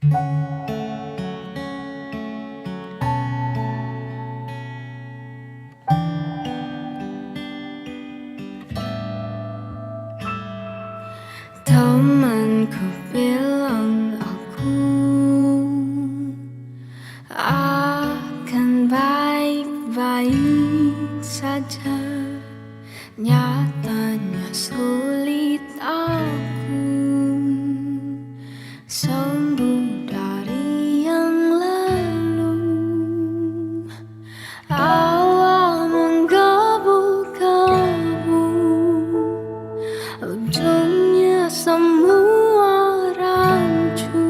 Temanku bilang aku akan baik-baik saja. Nyatanya sulit aku sembuh dari yang lalu. Awal menggebu-gebu, ujungnya semua rancu.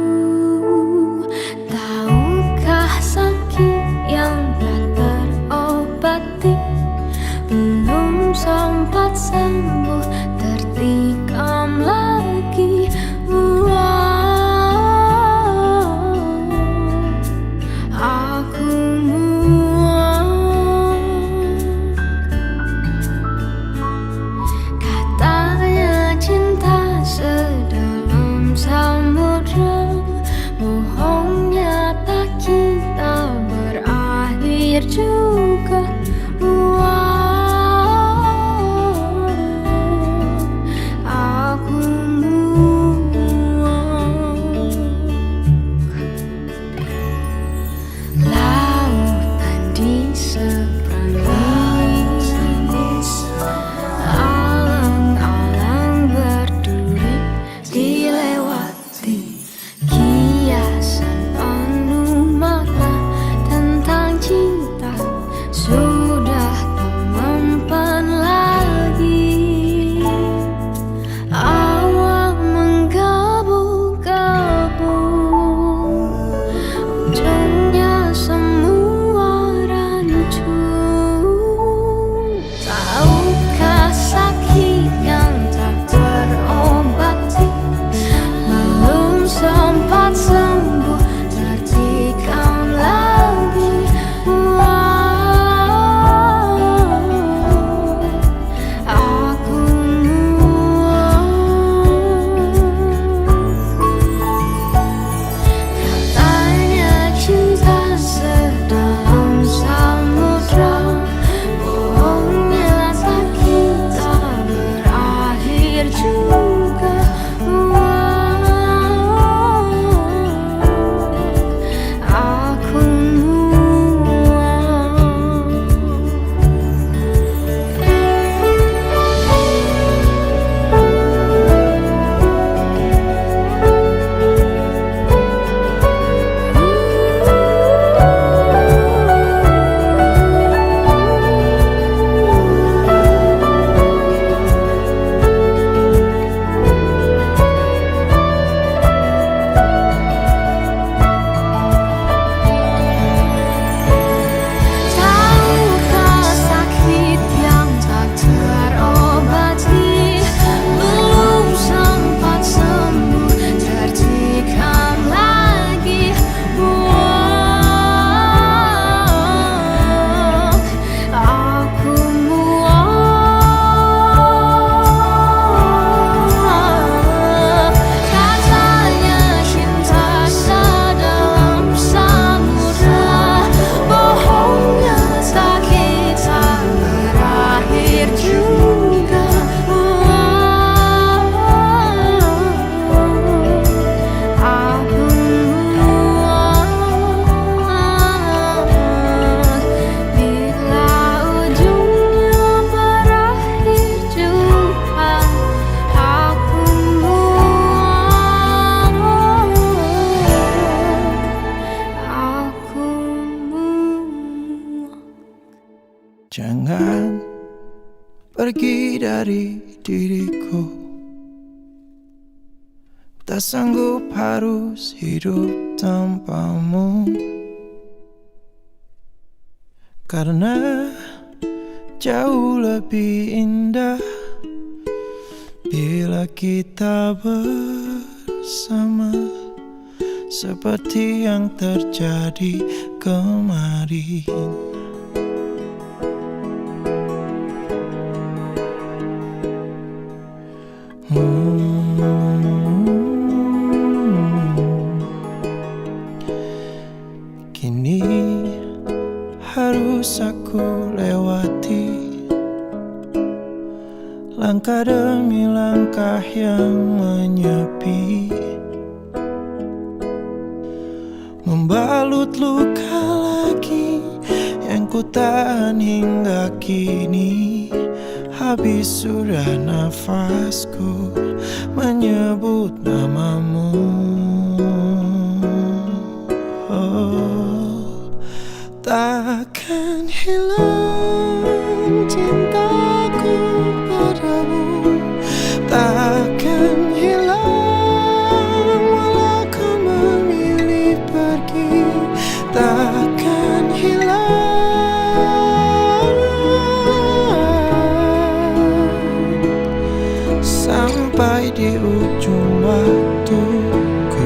Tahukah sakit yang tak terobati belum sempat sembuh tertikam lagi. Aku muak. Katanya cinta sedalam samudra, bohongnya tak kita berakhir juga. Aku muak. Lautan di seberang, alang-alang berduri dilewati, kiasan penuh makna tentang cinta sudah tak mempan lagi. Awal menggebu-gebu, ujungnya semua rancu. Tahukah sakit yang tak terobati belum sempat sembuh tertikam lagi. Aku muak. Katanya cinta sedalam samudra, bohongnya tak kita berakhir juga. Aku tahukah sakit yang tak terobati belum sempat sembuh tertikam lagi. Aku muak. Katanya cinta sedalam samudra, bohongnya tak kita berakhir juga. Aku muak bila ujungnya berakhir juga. Aku muak. Aku muak. Jangan pergi dari diriku, tak sanggup harus hidup tanpamu. Karena jauh lebih indah bila kita bersama, seperti yang terjadi kemarin. ini harus aku lewati. Langkah demi langkah yang menyepi, membalut luka lagi yang ku tahan hingga kini. Habis sudah nafasku menyebut namamu. Oh, takkan hilang cintaku padamu, takkan hilang walau kau memilih pergi, takkan hilang sampai di ujung waktuku.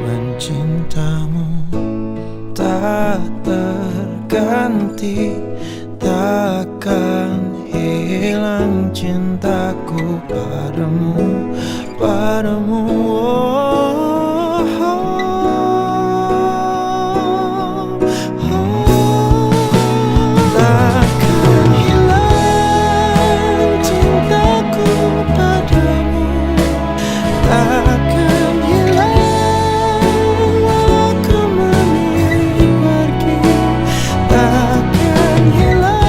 Mencintamu tak terganti, takkan hilang cintaku padamu, padamu. Oh, takkan hilang cintaku padamu, takkan hilang walau kau memilih pergi, takkan hilang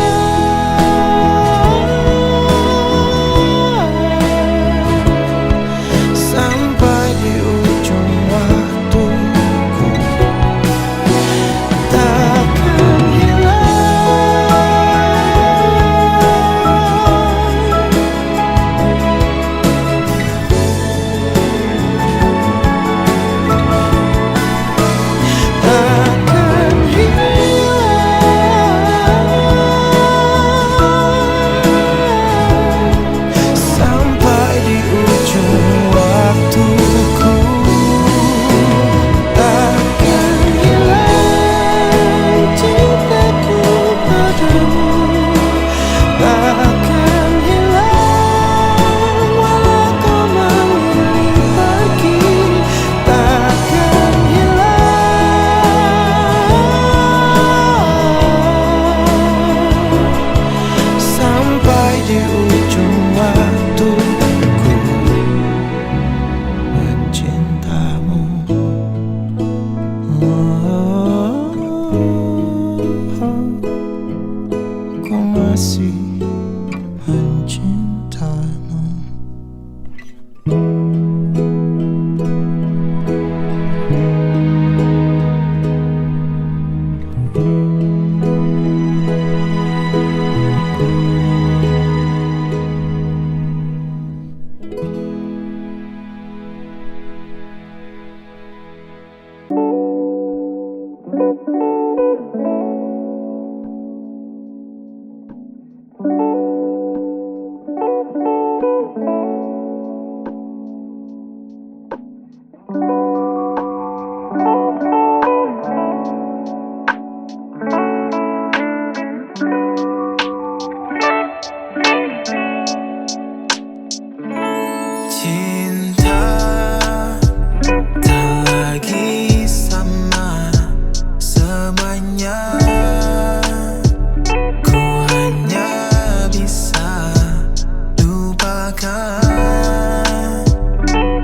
sampai di ujung waktuku. Takkan sampai di ujung waktuku. Takkan hilang cintaku padamu, takkan hilang walau kau memilih pergi, takkan hilang sampai di ujung waktuku. Mencintamu, ku masih mencintamu. Cinta tak lagi sama semuanya. Ku hanya bisa lupakan,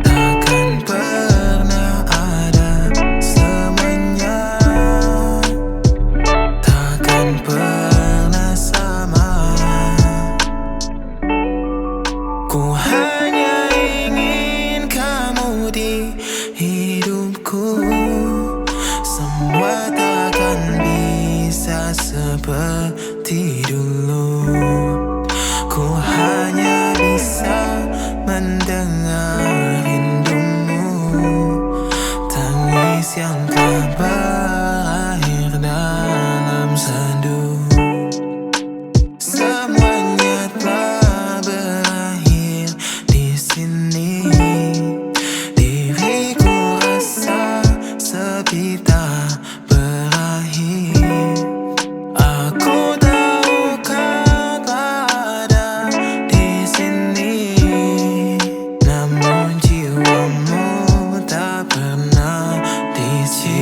takkan pernah ada semuanya, takkan pernah sama. Ku hanya ingin kamu di hidupku, semua takkan bisa seperti dulu. Ku hanya bisa mendengar rindumu, tangis yang telah berakhir dalam sendu. Semuanya telah berakhir di sini. Diriku rasa sepi tak berakhir. Aku tahu kau ada di sini, namun jiwamu tak pernah di sini.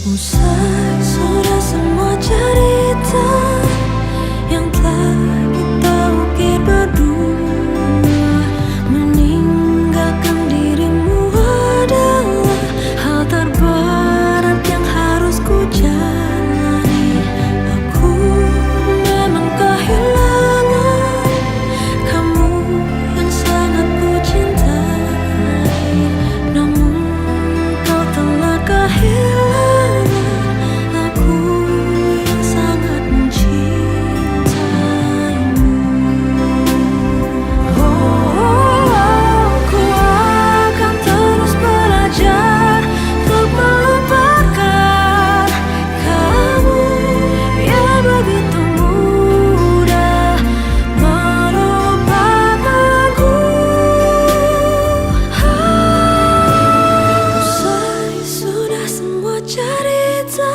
Usai sudah semua cerita yang telah kita ukir berdua, meninggalkan dirimu adalah hal terberat yang harus ku jalani. Aku memang kehilangan kamu yang sangat ku cintai, namun kau telah kehilangan aku yang sangat mencintaimu. Ku akan terus belajar untuk melupakan kamu yang begitu mudah melupakanku. Usai sudah semua cerita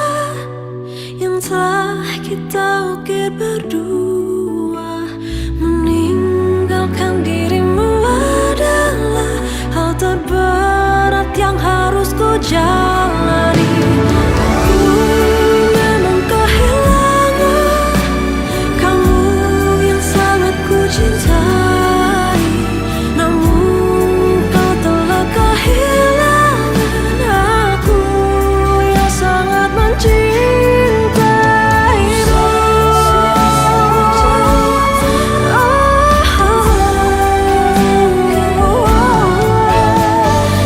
yang telah kita ukir berdua, meninggalkan dirimu adalah hal terberat yang harus ku jalani. Aku memang kehilangan kamu yang sangat ku cintai, namun kau telah kehilangan aku yang sangat mencintaimu.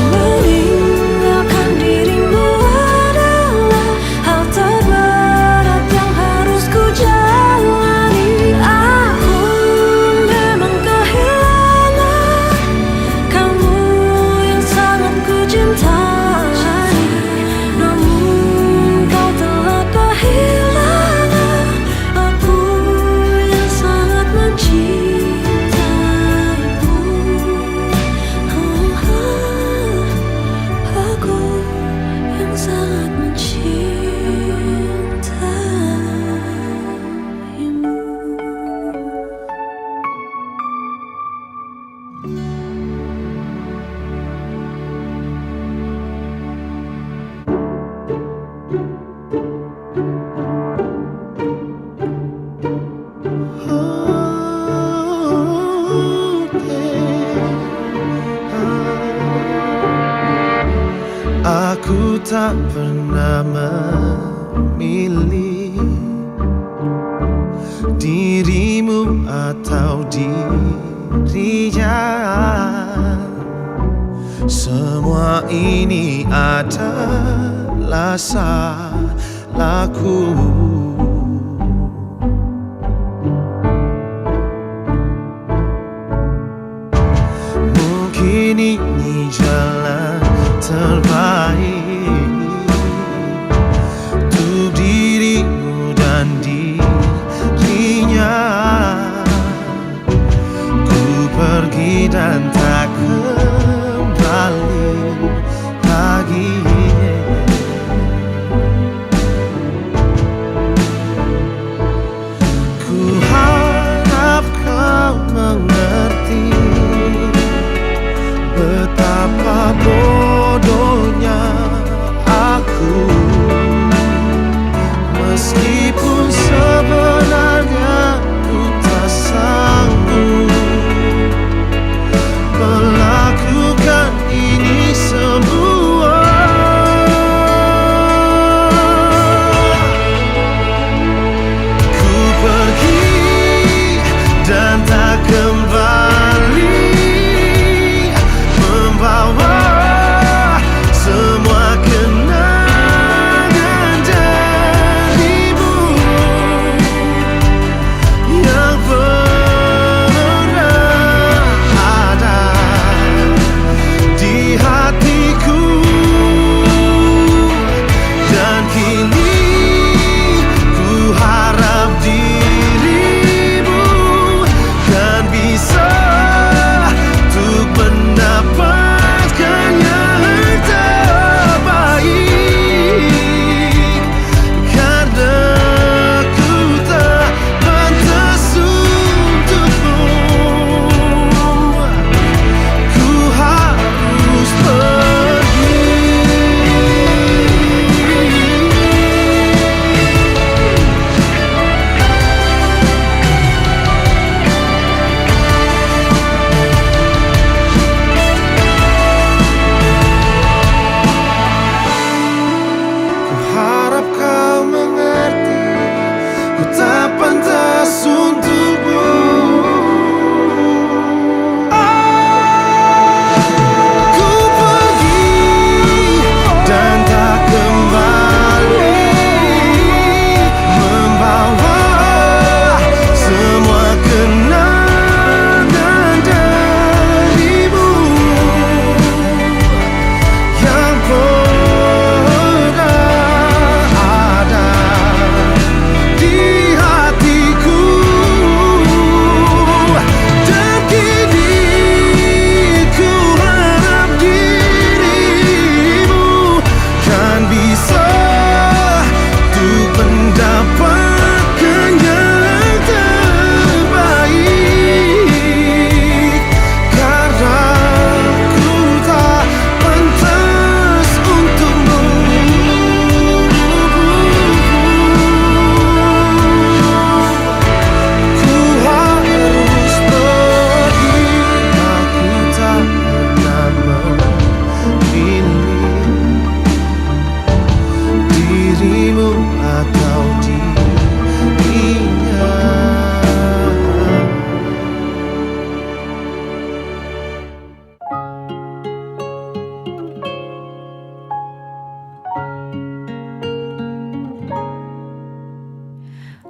Meninggalkan dirimu adalah hal terberat yang harus ku jalani. Aku memang kehilangan kamu yang sangat ku cintai, namun kau telah kehilangan aku yang sangat mencintaimu. Aku yang sangat mencintaimu. Aku tak pernah memilih dirimu atau dirinya. Semua ini adalah salahku. Mungkin ini jalan terbaik untuk dirimu dan dirinya. Ku pergi dan tak kembali lagi.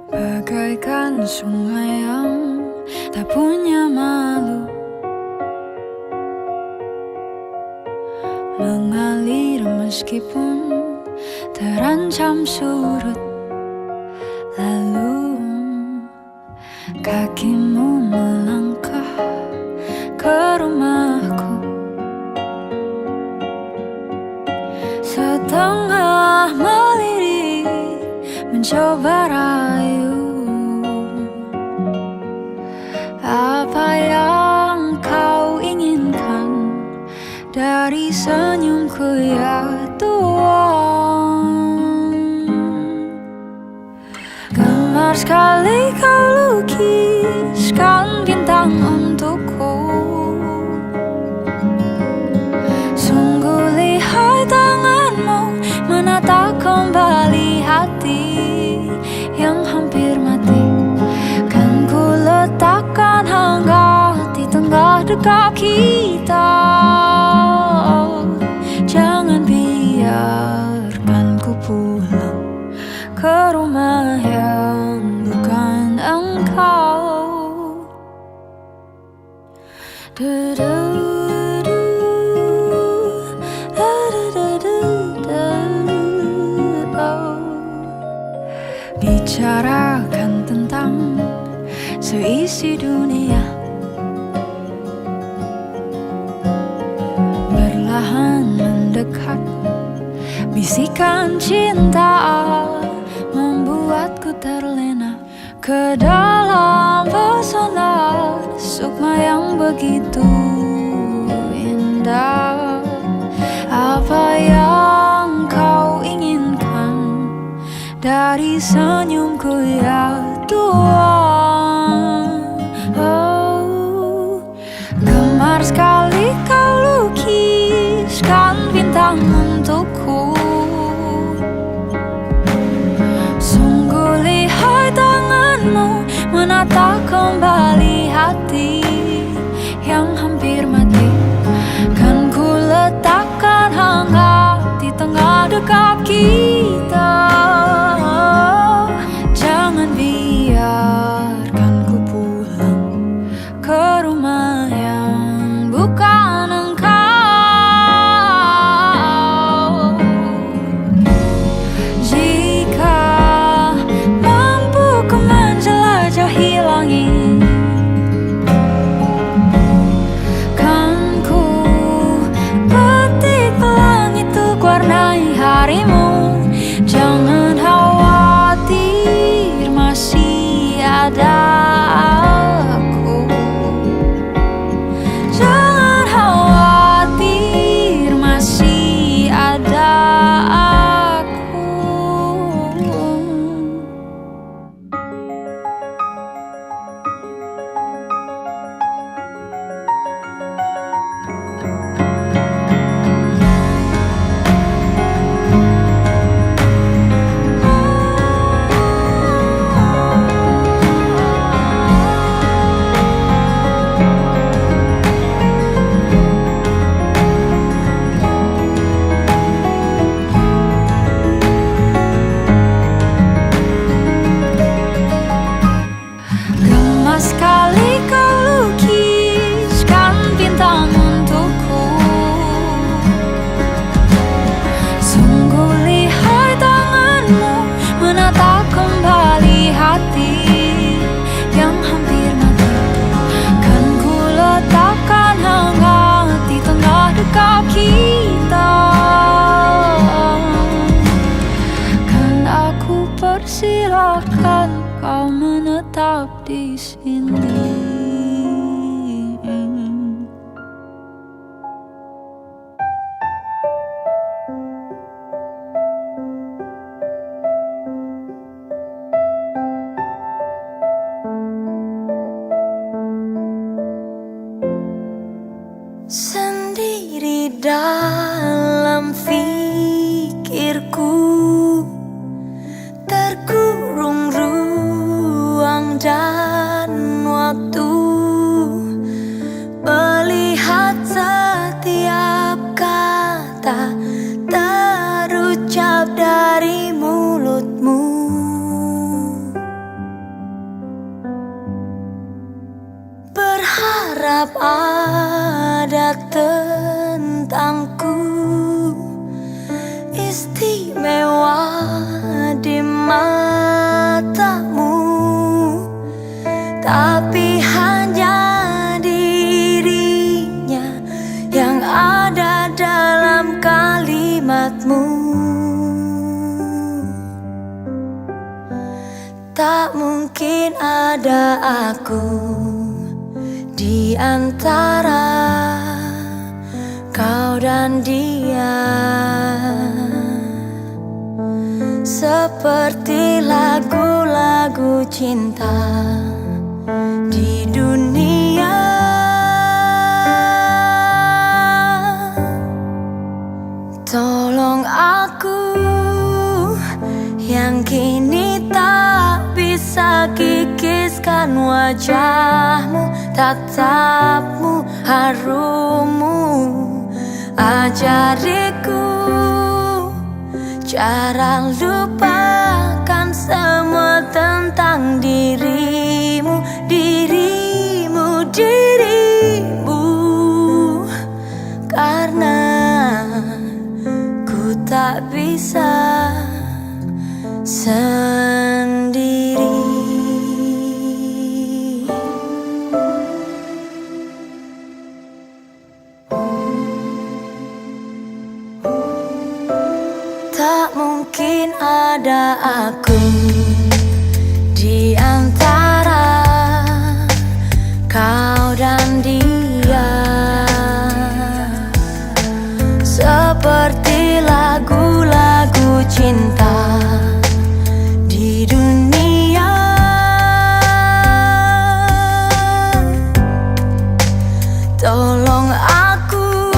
Bagaikan sungai yang tak punya malu, mengalir meskipun terancam surut. Lalu kakimu melangkah ke rumahku, setengah melirik mencoba rayu. Apa yang kau inginkan dari senyumku ya Tuhan? Gemar sekali kau lukiskan bintang untukku. Sungguh lihai tanganmu menata kembali hati yang hampir mati. Kan ku letakkan hangat di tengah dekat kita. Jangan biarkan ku pulang ke rumah yang bukan engkau. Bicarakan tentang seisi dunia, perlahan mendekat. Bisikan cinta membuatku terlena ke dalam pesona sukma yang begitu indah. Apa yang kau inginkan dari senyumku ya Tuhan? Oh, gemar sekali kau lukiskan bintang untukku. Sungguh lihai tanganmu menata kembali hati yang hampir mati. Kan ku letakkan hangat di tengah dekat kita. Jangan biarkan ku pulang ke rumah yang bukan engkau. Jika mampu ku menjelajahi langit, kan ku petik pelangi untuk warnai harimu. Jangan khawatir, masih ada aku. Jangan khawatir, masih ada aku. Gemas sekali kau lukiskan bintang untukku. Sungguh lihai tanganmu menata kembali hati yang hampir mati. Kan ku letakkan hangat di tengah dekat kita. Kan aku persilahkan kau menetap di sini. Sendiri dalam fikirku, terkurung ruang dan waktu. tetap ada tentangku, istimewa di matamu, tapi hanya dirinya yang ada dalam kalimatmu. Tak mungkin ada aku di antara kau dan dia, seperti lagu-lagu cinta di dunia. Tolong aku yang kini tak bisa kikiskan wajahmu, tatapmu, harummu. Ajariku cara lupakan semua tentang dirimu, dirimu, dirimu. Karena ku tak bisa sendiri. Tak mungkin ada aku di antara kau dan dia, seperti lagu-lagu cinta di dunia. Tolong aku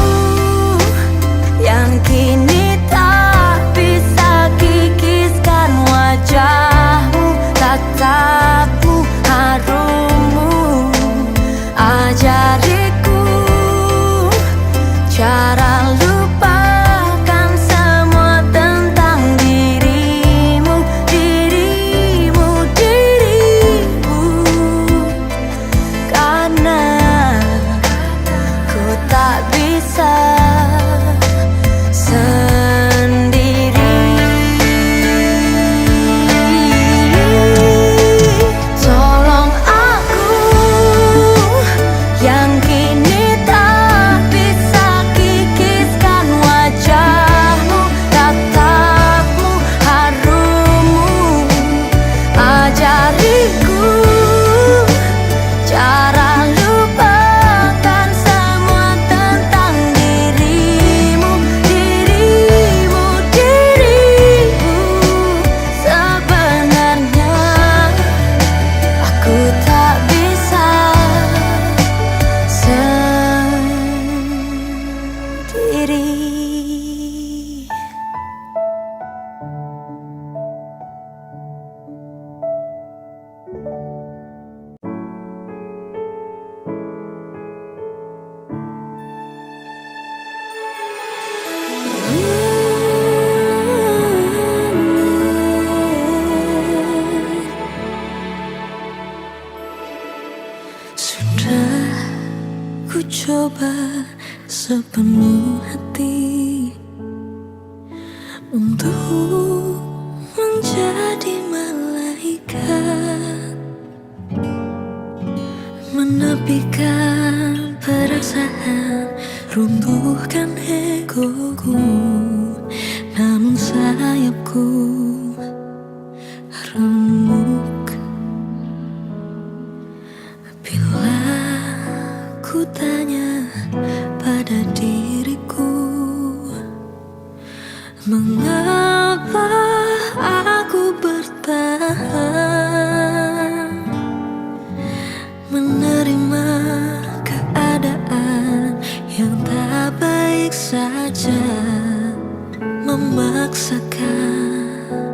yang kini tak bisa kikiskan wajahmu, tatapmu, harummu. Ajariku cara lupakan semua tentang dirimu, dirimu, dirimu. Karena ku tak bisa sendiri. Tolong aku yang kini tak bisa kikiskan wajahmu, tatapmu, harummu. Ajariku cara lupakan semua tentang dirimu, dirimu, dirimu. Sebenarnya aku tak bisa sendiri. Sudah ku coba sepenuh hati untuk menjadi malaikat, menepikan perasaan, runtuhkan egoku. Namun sayapku remuk bila ku tanya pada diriku, mengapa aku bertahan menerima keadaan yang tak baik saja, memaksakan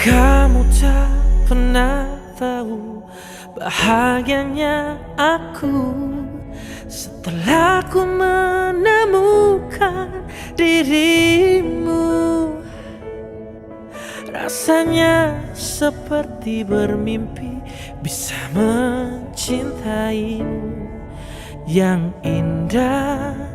Kamu tak pernah tahu bahagianya aku setelah ku menemukan dirimu. Rasanya seperti bermimpi bisa mencintaimu yang indah.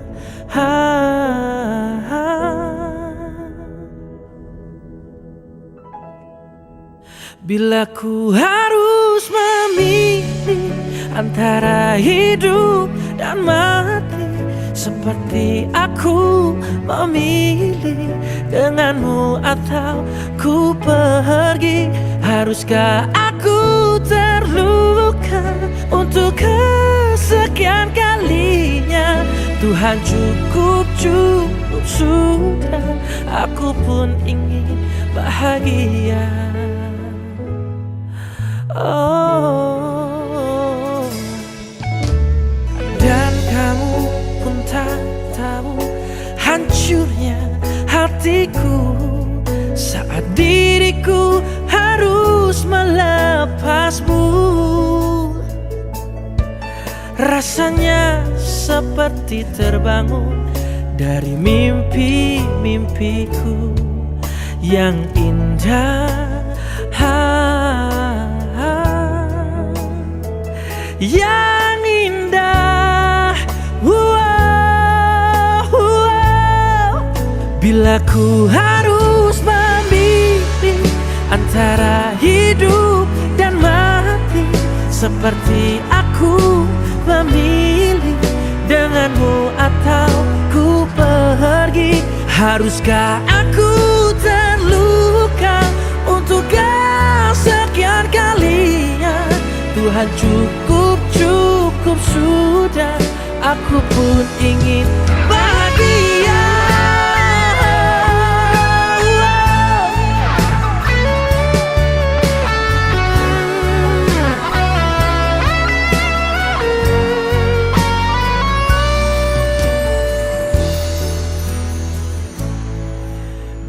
Bila ku harus memilih antara hidup dan mati, seperti aku memilih denganmu atau ku pergi. Haruskah aku terluka untuk kesekian kalinya? Tuhan, cukup sudah, aku pun ingin bahagia. Oh, dan kamu pun tak tahu hancurnya hatiku saat diriku harus melepasmu. Rasanya seperti terbangun dari mimpi-mimpiku yang indah. Yang indah, bila ku harus memilih antara hidup dan mati, seperti aku memilih denganmu atau ku pergi. Haruskah aku terluka untuk kesekian kalinya? Tuhan, cukup sudah, aku pun ingin bahagia.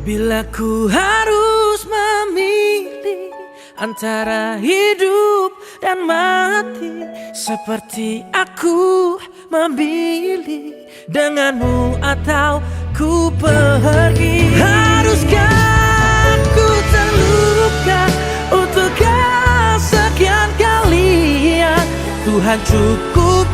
Bila ku harus memilih antara hidup dan mati, seperti aku memilih denganmu atau ku pergi. Haruskah aku terluka untuk kesekian kalinya? Tuhan, cukup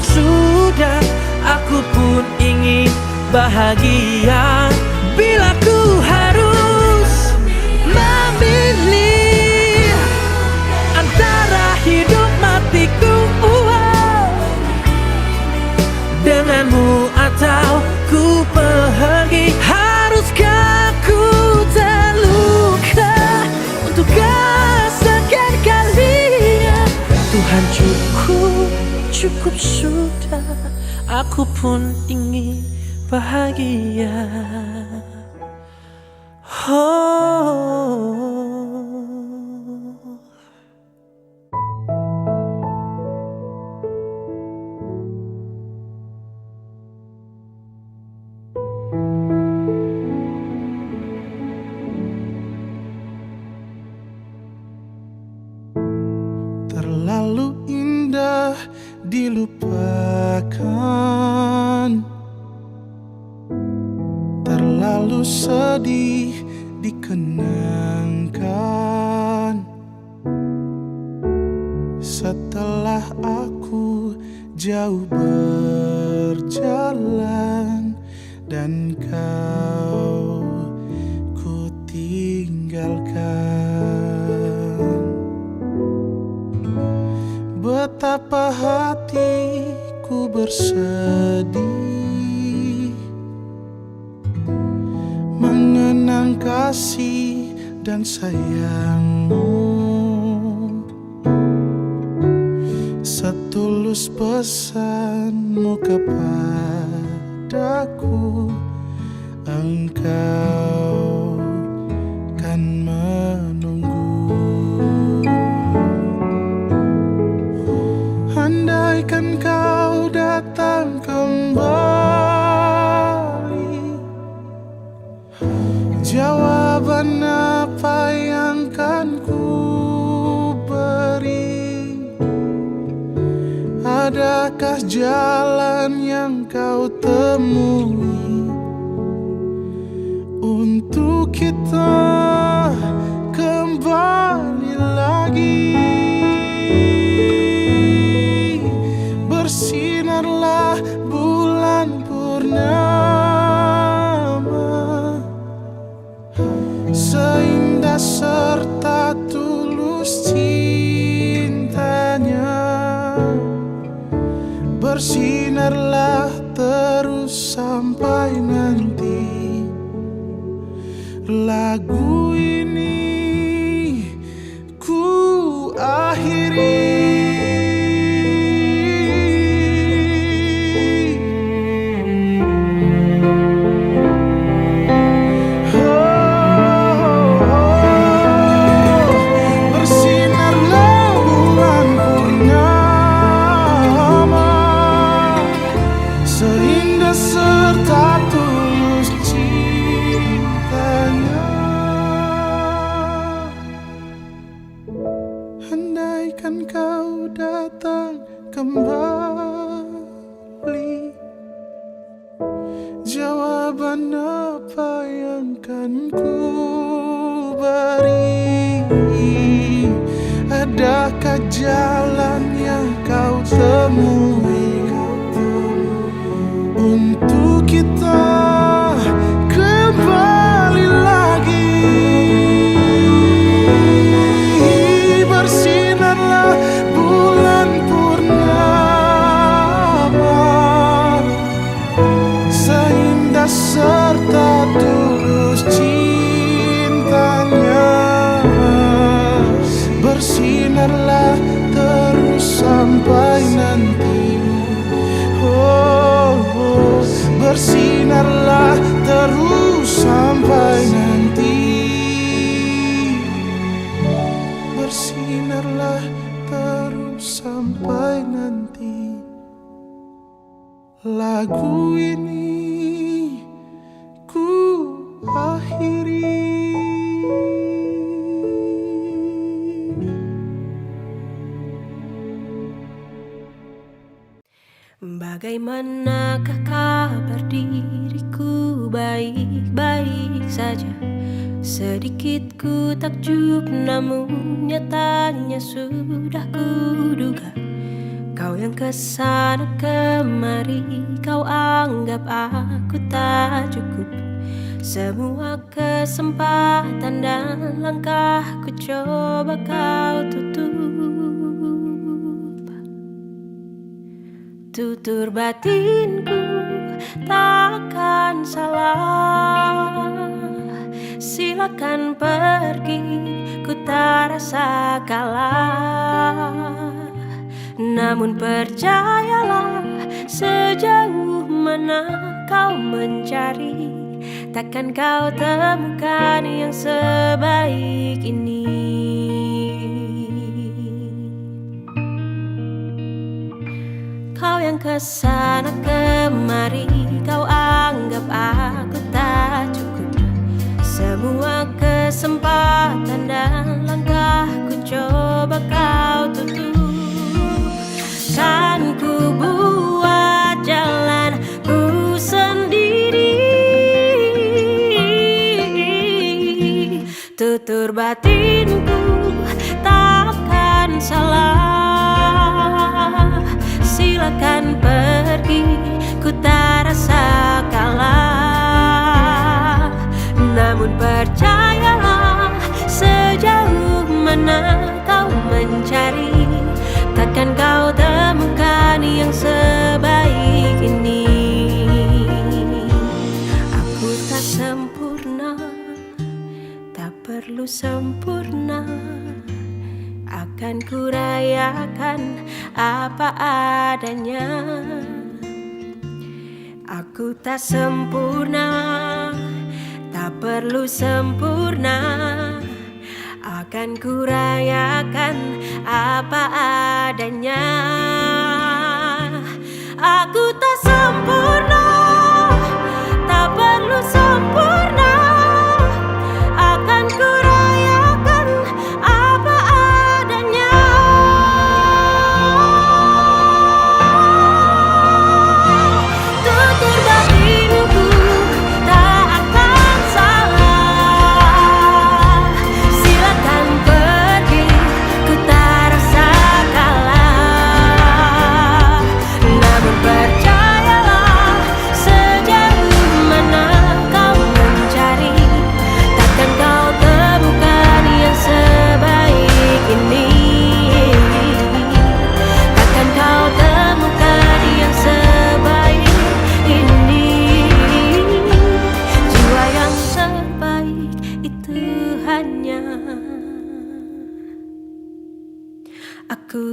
sudah, aku pun ingin bahagia. Bila ku harus memilih antara hidup matiku, denganmu atau ku pergi. Haruskah ku terluka untuk kesekian kalinya? Tuhan, cukup sudah, aku pun ingin bahagia. Oh. Terlalu indah dilupakan, terlalu sedih dikenangkan. Setelah aku jauh berjalan dan kau ku tinggalkan, betapa hatiku bersedih mengenang kasih dan sayangmu. Setulus pesanmu kepadaku, engkau kan menunggu. Adakah jalan yang kau temui untuk kita kembali lagi? Bersinarlah bulan purnama, seindah serta tulus cintanya. Bersinarlah terus sampai nanti lagu ini ku akhiri. Bersinarlah bulan purnama, seindah serta tulus cintanya. Andaikan kau datang kembali, jawaban apa yang kan ku beri? Adakah jalan yang kau temui untuk kita kembali lagi? Bersinarlah bulan purnama, seindah serta tulus cintanya. Bersinarlah terus sampai nanti. Bersinarlah terus sampai nanti. Bersinarlah terus sampai nanti. Lagu ini ku akhiri. Bagaimanakah kabar diriku? Baik-baik saja. Sedikit ku takjub, namun nyatanya sudah kuduga. Kau yang kesana kemari, kau anggap aku tak cukup. Semua kesempatan dan langkah ku coba kau tutup. Tutur batinku takkan salah. Silakan pergi, ku tak rasa kalah. Namun percayalah, sejauh mana kau mencari, takkan kau temukan yang sebaik ini. Kau yang kesana kemari, kau anggap aku tak cukup. Semua kesempatan dan langkah ku coba kau tutup. Kan ku buat jalan ku sendiri. Tutur batinku takkan salah. Silakan pergi, ku tak rasa kalah. Namun percayalah, sejauh mana kau mencari, takkan kau temukan yang sebaik ini. Aku tak sempurna, tak perlu sempurna. Akan ku rayakan apa adanya. Aku tak sempurna, tak perlu sempurna. Akan ku rayakan apa adanya. Aku tak sempurna, tak perlu sempurna. Akan ku rayakan apa adanya. aku.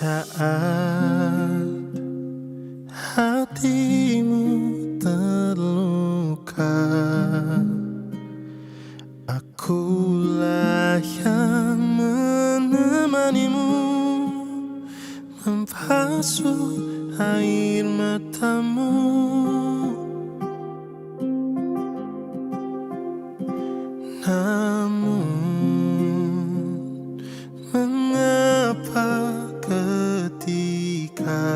Saat hatimu terluka, akulah yang menemanimu, membasuh air matamu. Namun mengapa ketika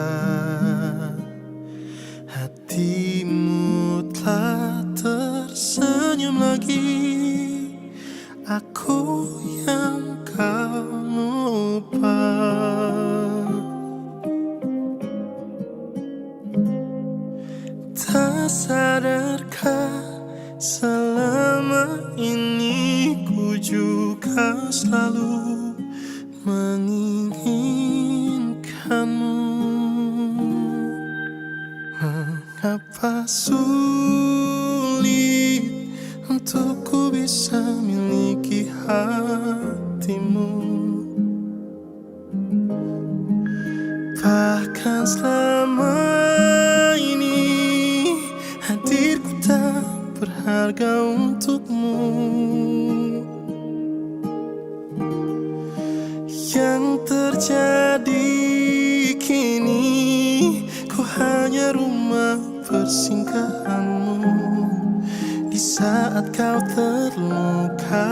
hatimu telah tersenyum lagi, aku yang kau lupa. Tak sadarkah selama ini ku juga selalu menginginkanmu. Mengapa sulit untuk ku bisa miliki hatimu, bahkan selama ini hadirku tak berharga untukmu. Yang terjadi kini, ku hanya rumah persinggahanmu. Di saat kau terluka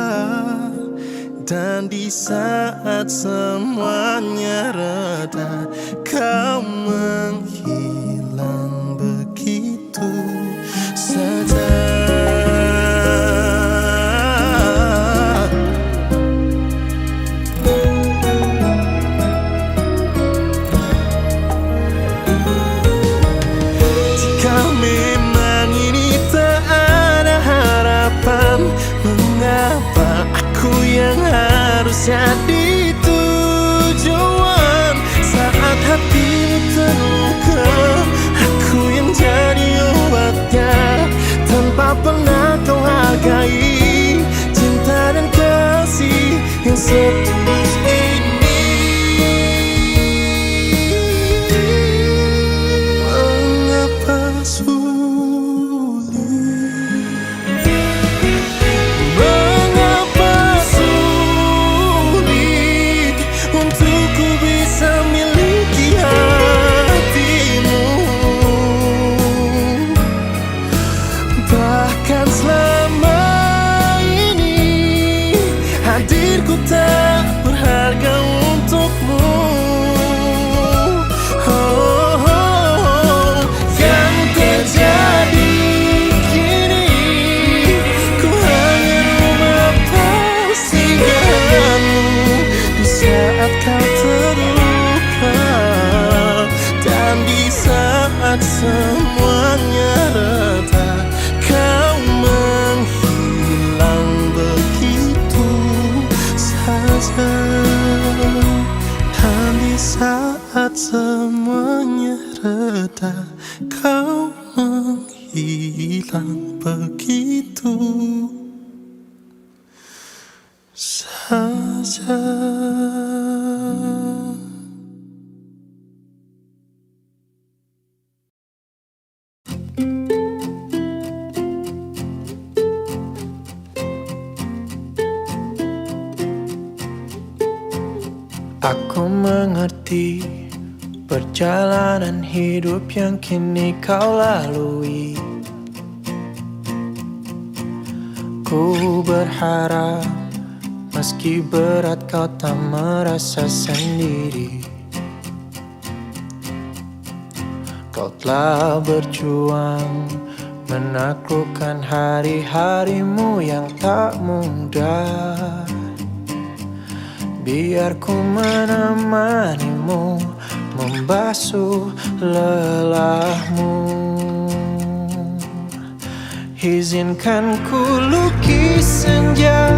dan di saat semuanya reda, kau menghilang begitu saja. Mengapa aku yang harus jadi tujuan saat hatimu terluka? Aku yang jadi obatnya tanpa pernah kau hargai cinta dan kasih yang setulus ini. Mengapa hadirku tak berharga untukmu? Yang terjadi kini, ku hanya rumah persinggahanmu. Di saat kau terluka dan di saat semuanya reda, kau menghilang begitu saja. Dan di saat semuanya reda, kau menghilang begitu saja. Aku mengerti perjalanan hidup yang kini kau lalui. Ku berharap meski berat kau tak merasa sendiri. Kau telah berjuang menaklukkan hari-harimu yang tak mudah. Biar ku menemanimu, membasuh lelahmu. Izinkan ku lukis senja,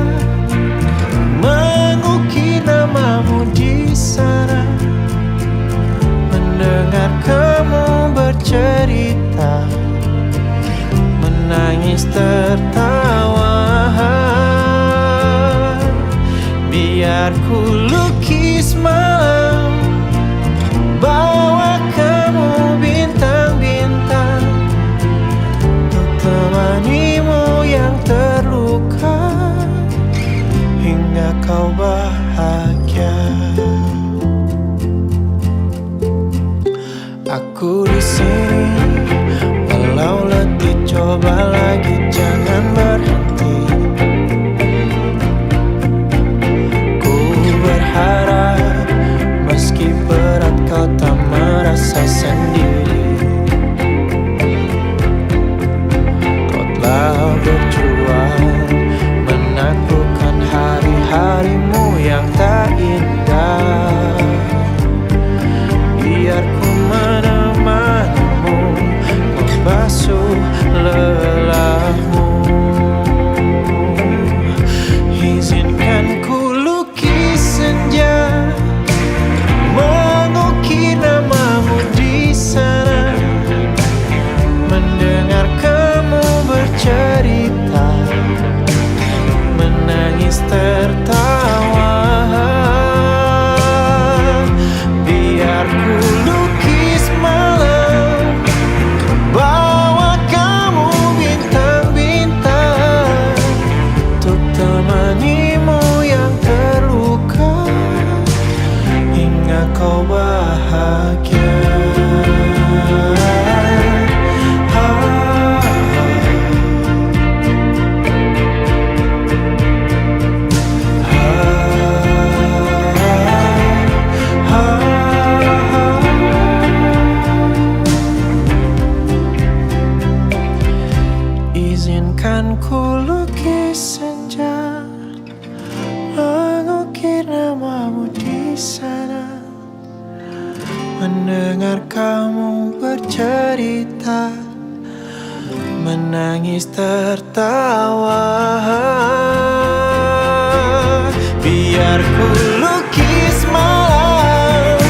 mengukir namamu di sana. Mendengar kamu bercerita, menangis tertawa. Biar ku lukis malam, bawa kamu bintang-bintang, untuk temanimu yang terluka hingga kau bahagia. Aku di sini, walau letih coba lagi, jangan berhenti. Ku berharap meski berat kau tak merasa sendiri. Kau telah berjuang menaklukkan hari-harimu yang tak indah. Biar ku menemanimu, membasuh lelahmu. Izinkan ku lukis senja, mengukir namamu di sana. Mendengar kamu bercerita, menangis tertawa. Biar ku lukis malam, bawa kamu bintang-bintang, untuk temanimu yang terluka hingga kau bahagia. Izinkan ku lukis senja, mengukir namamu di sana. Mendengar kamu bercerita, menangis tertawa. Biar ku lukis malam,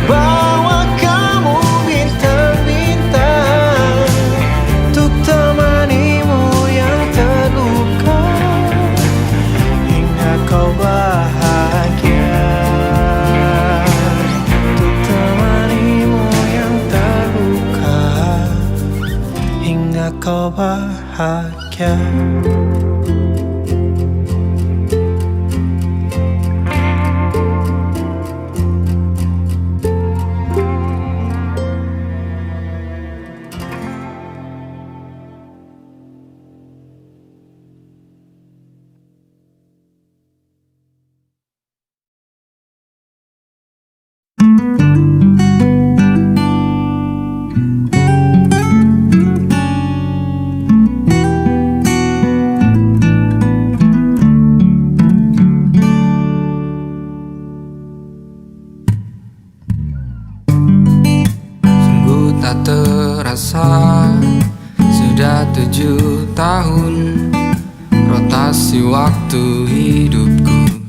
bawa kamu bintang-bintang, untuk temanimu yang terluka hingga kau bahagia. Untuk temanimu yang terluka hingga kau bahagia. Tak terasa sudah 7 tahun rotasi waktu hidupku.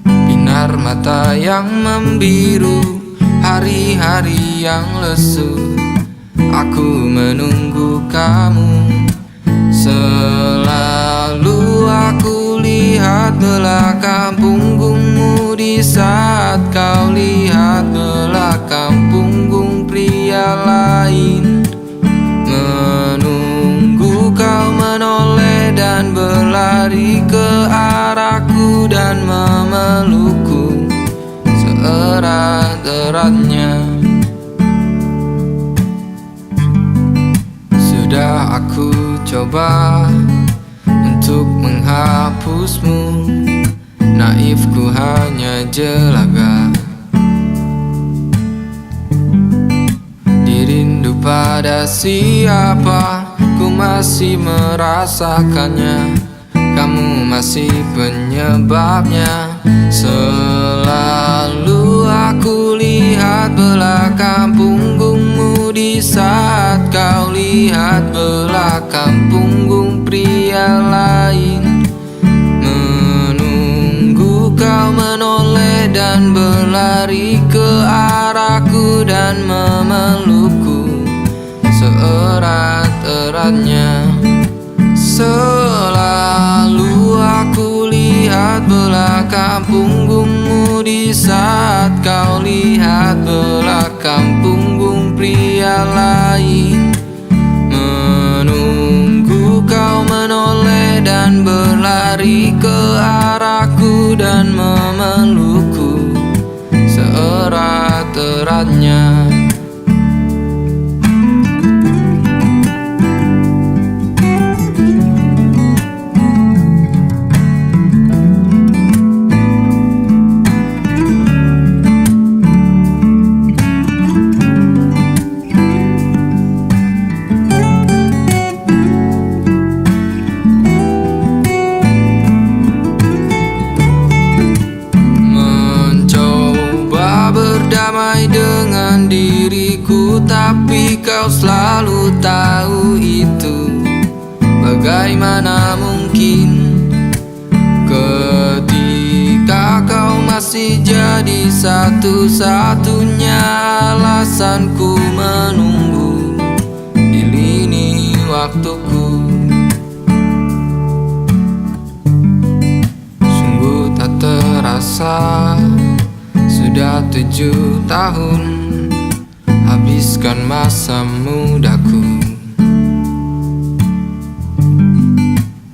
Binar mata yang membiru, hari-hari yang lesu, aku menunggu kamu. Selalu aku lihat belakang punggungmu di saat kau lihat belakang punggung pria lain. Menunggu kau menoleh dan berlari ke arahku dan memelukku seerat-eratnya. Sudah aku coba untuk menghapusmu, naifku hanya jelaga. pada siapa, ku masih merasakannya. Kamu masih penyebabnya. Selalu aku lihat belakang punggungmu di saat kau lihat belakang punggung pria lain. Menunggu kau menoleh dan berlari ke arahku dan memelukku seerat-eratnya. Selalu aku lihat belakang punggungmu di saat kau lihat belakang punggung pria lain. Menunggu kau menoleh dan berlari ke arahku dan memelukku seerat-eratnya. Berdamai dengan diriku, tapi kau selalu tahu itu. Bagaimana mungkin ketika kau masih jadi satu-satunya alasanku menunggu di lini waktuku. Sungguh tak terasa sudah 7 tahun habiskan masa mudaku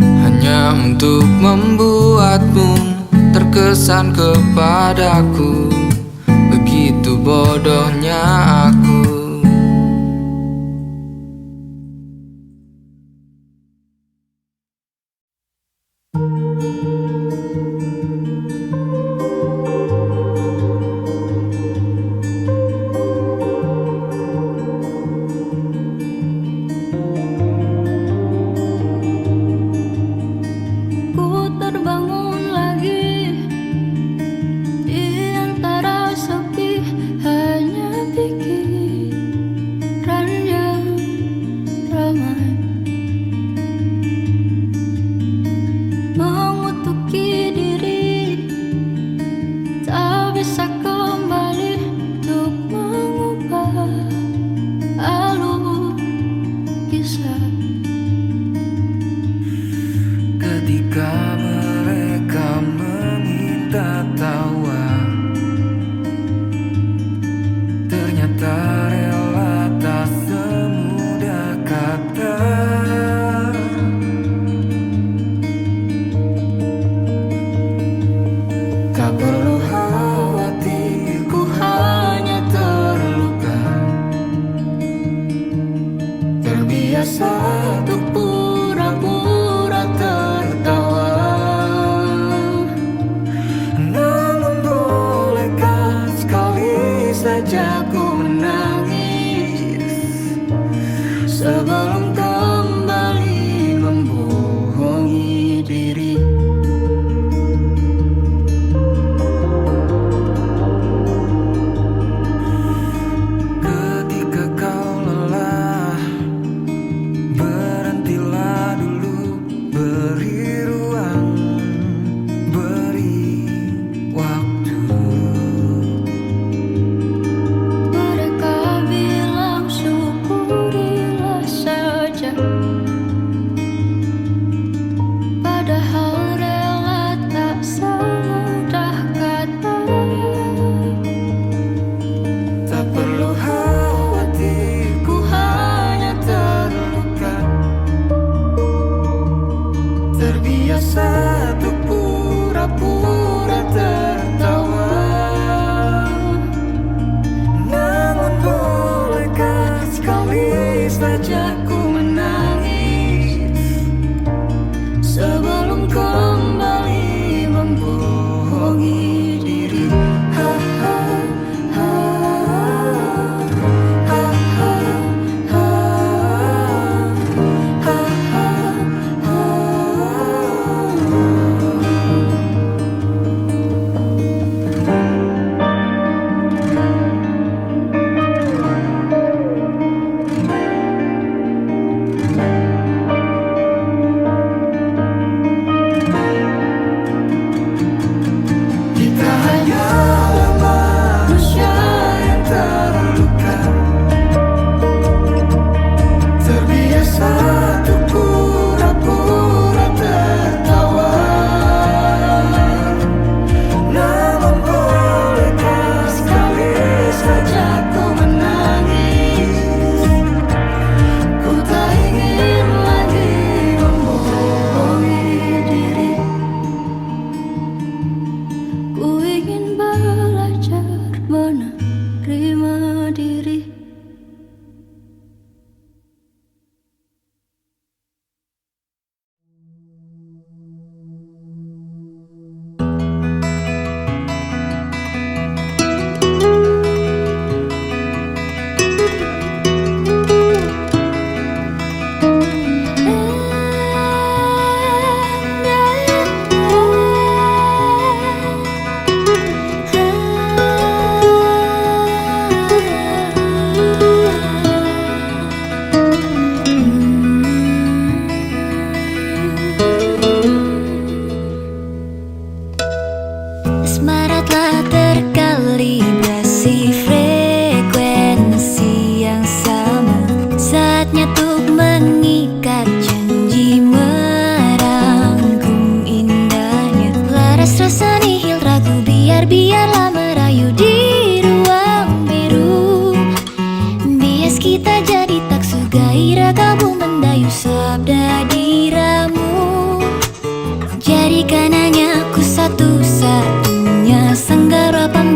hanya untuk membuatmu terkesan kepadaku. Begitu bodohnya aku. Di antara sepi hanya pikir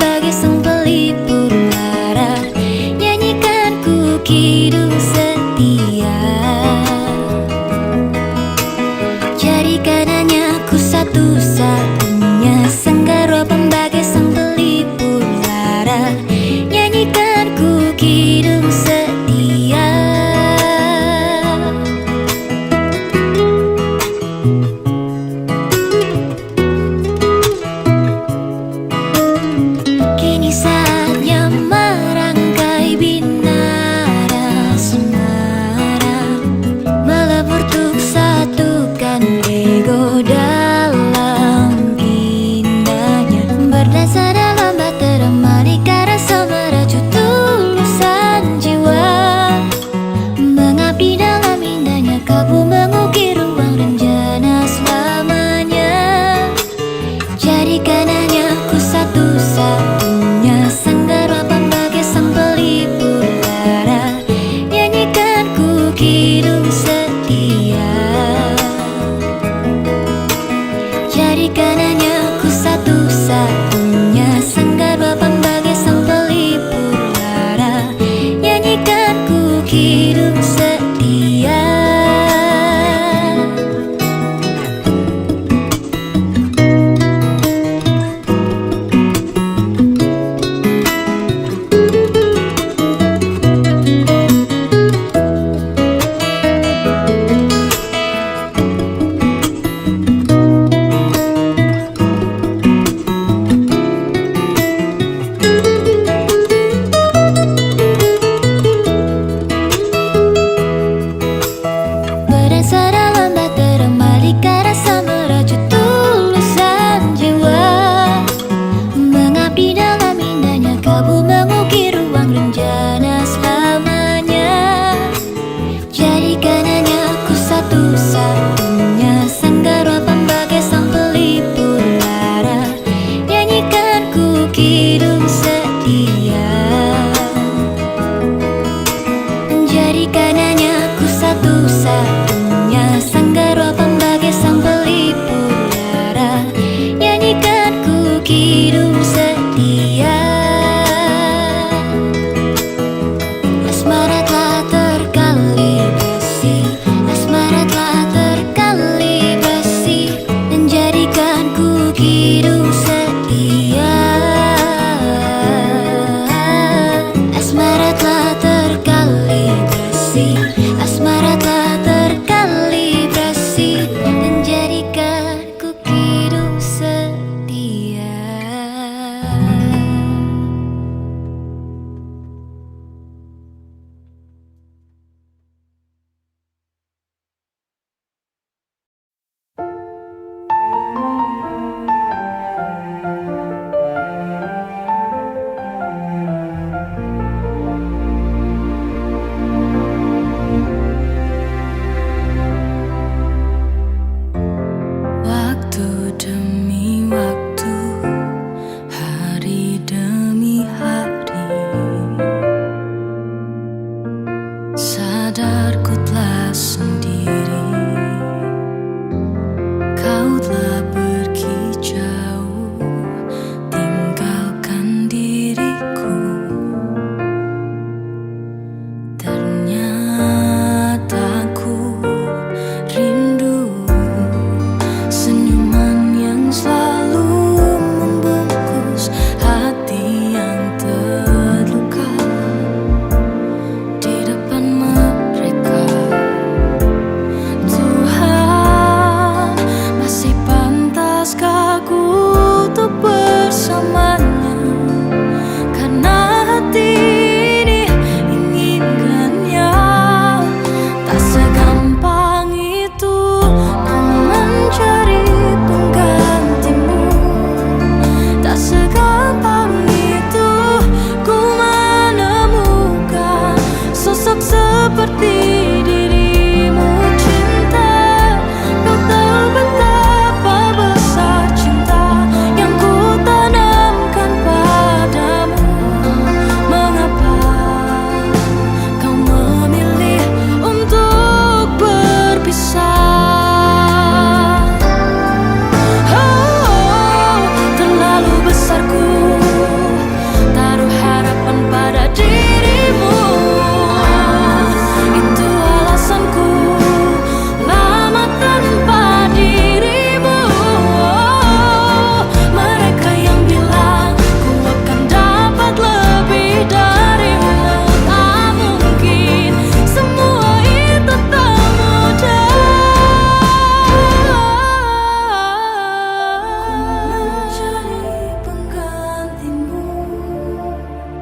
pembagai sang pelipur lara, nyanyikan ku kidung setia. Jadikan hanya ku satu-satunya Senggara pembagai sang pelipur lara, nyanyikan ku kidung setia. Kini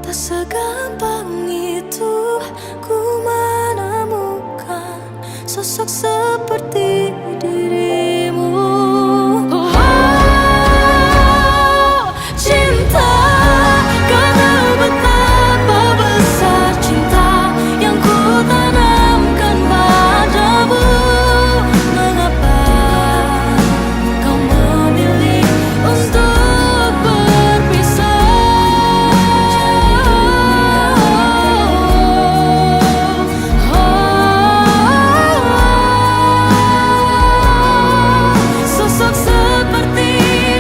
Tak segampang itu ku menemukan sosok seperti dirimu. Oh, cinta, kau tahu betapa besar cinta yang ku tanamkan padamu. Mengapa kau memilih untuk berpisah? Sosok seperti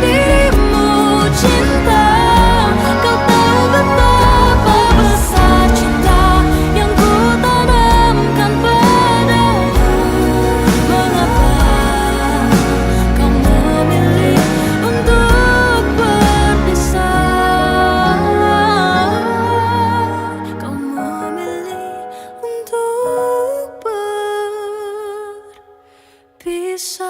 dirimu, cinta, kau tahu betapa besar cinta yang ku tanamkan padamu. Mengapa kau memilih untuk berpisah? Kau memilih untuk berpisah.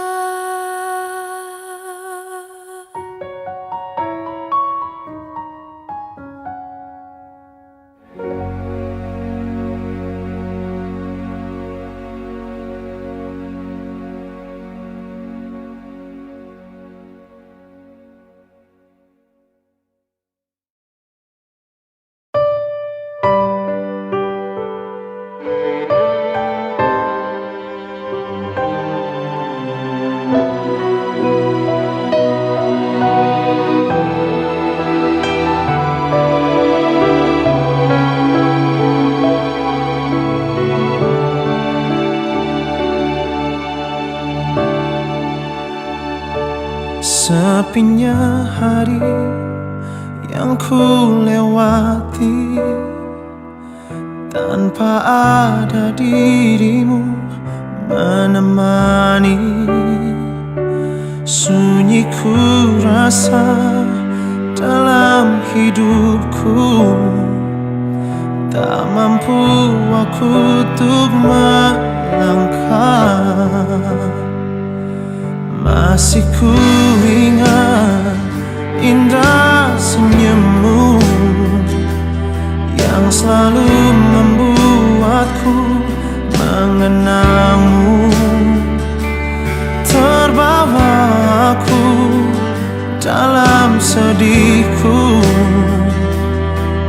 Sepinya hari yang ku lewati tanpa ada dirimu menemani. Sunyi ku rasa dalam hidupku, tak mampu aku untuk melangkah. Masih ku ingat indah senyummu yang selalu membuatku mengenangmu. Terbawa aku dalam sedihku,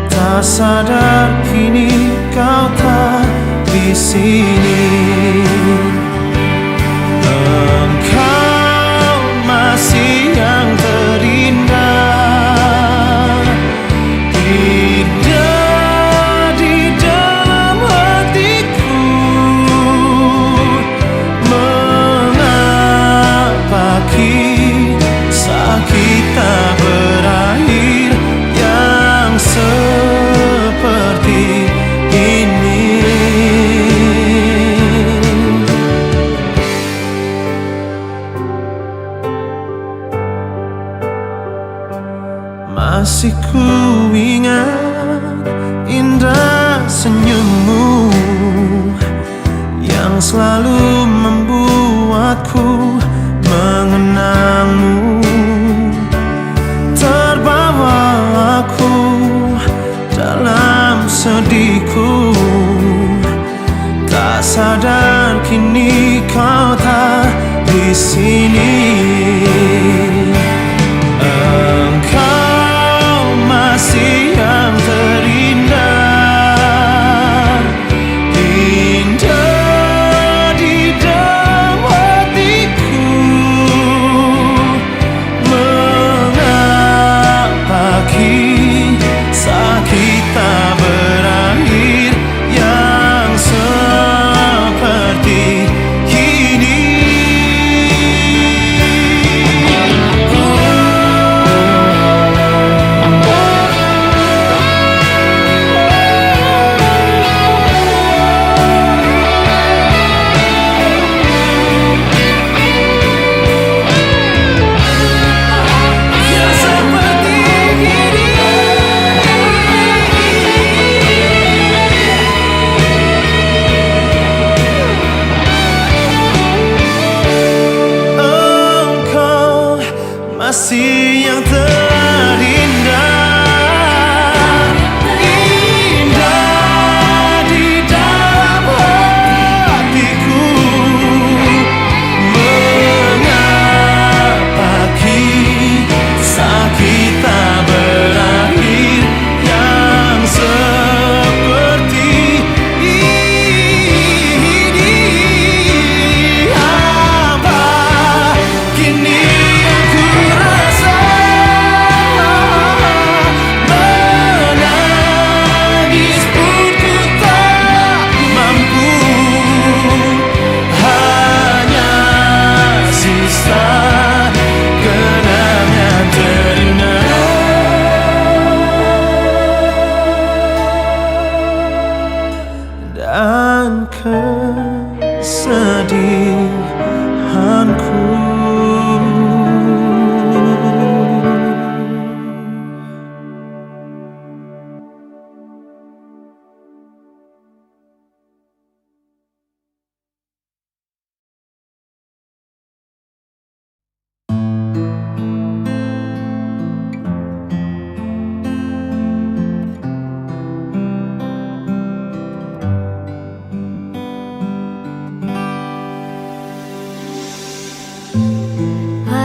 tak sadar kini kau tak di sini. Engkau masih yang terindah, indah di dalam hatiku. Mengapa kisah kita berakhir yang seperti ini? Masih ku ingat indah senyummu yang selalu membuatku mengenangmu. Terbawa aku dalam sedihku, tak sadar kini kau tak di sini. Engkau masih yang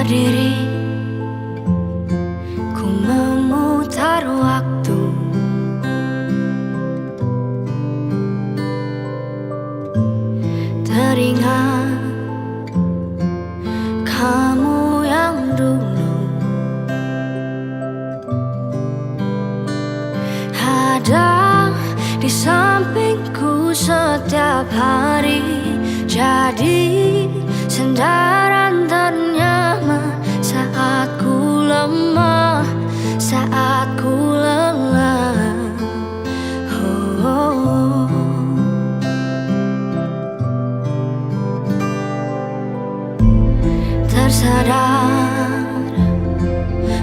berdiri, ku memutar waktu. Teringat kamu yang dulu ada di sampingku setiap hari, jadi sandaran ternyaman saat ku lemah, saat ku lelah. Oh. Tersadar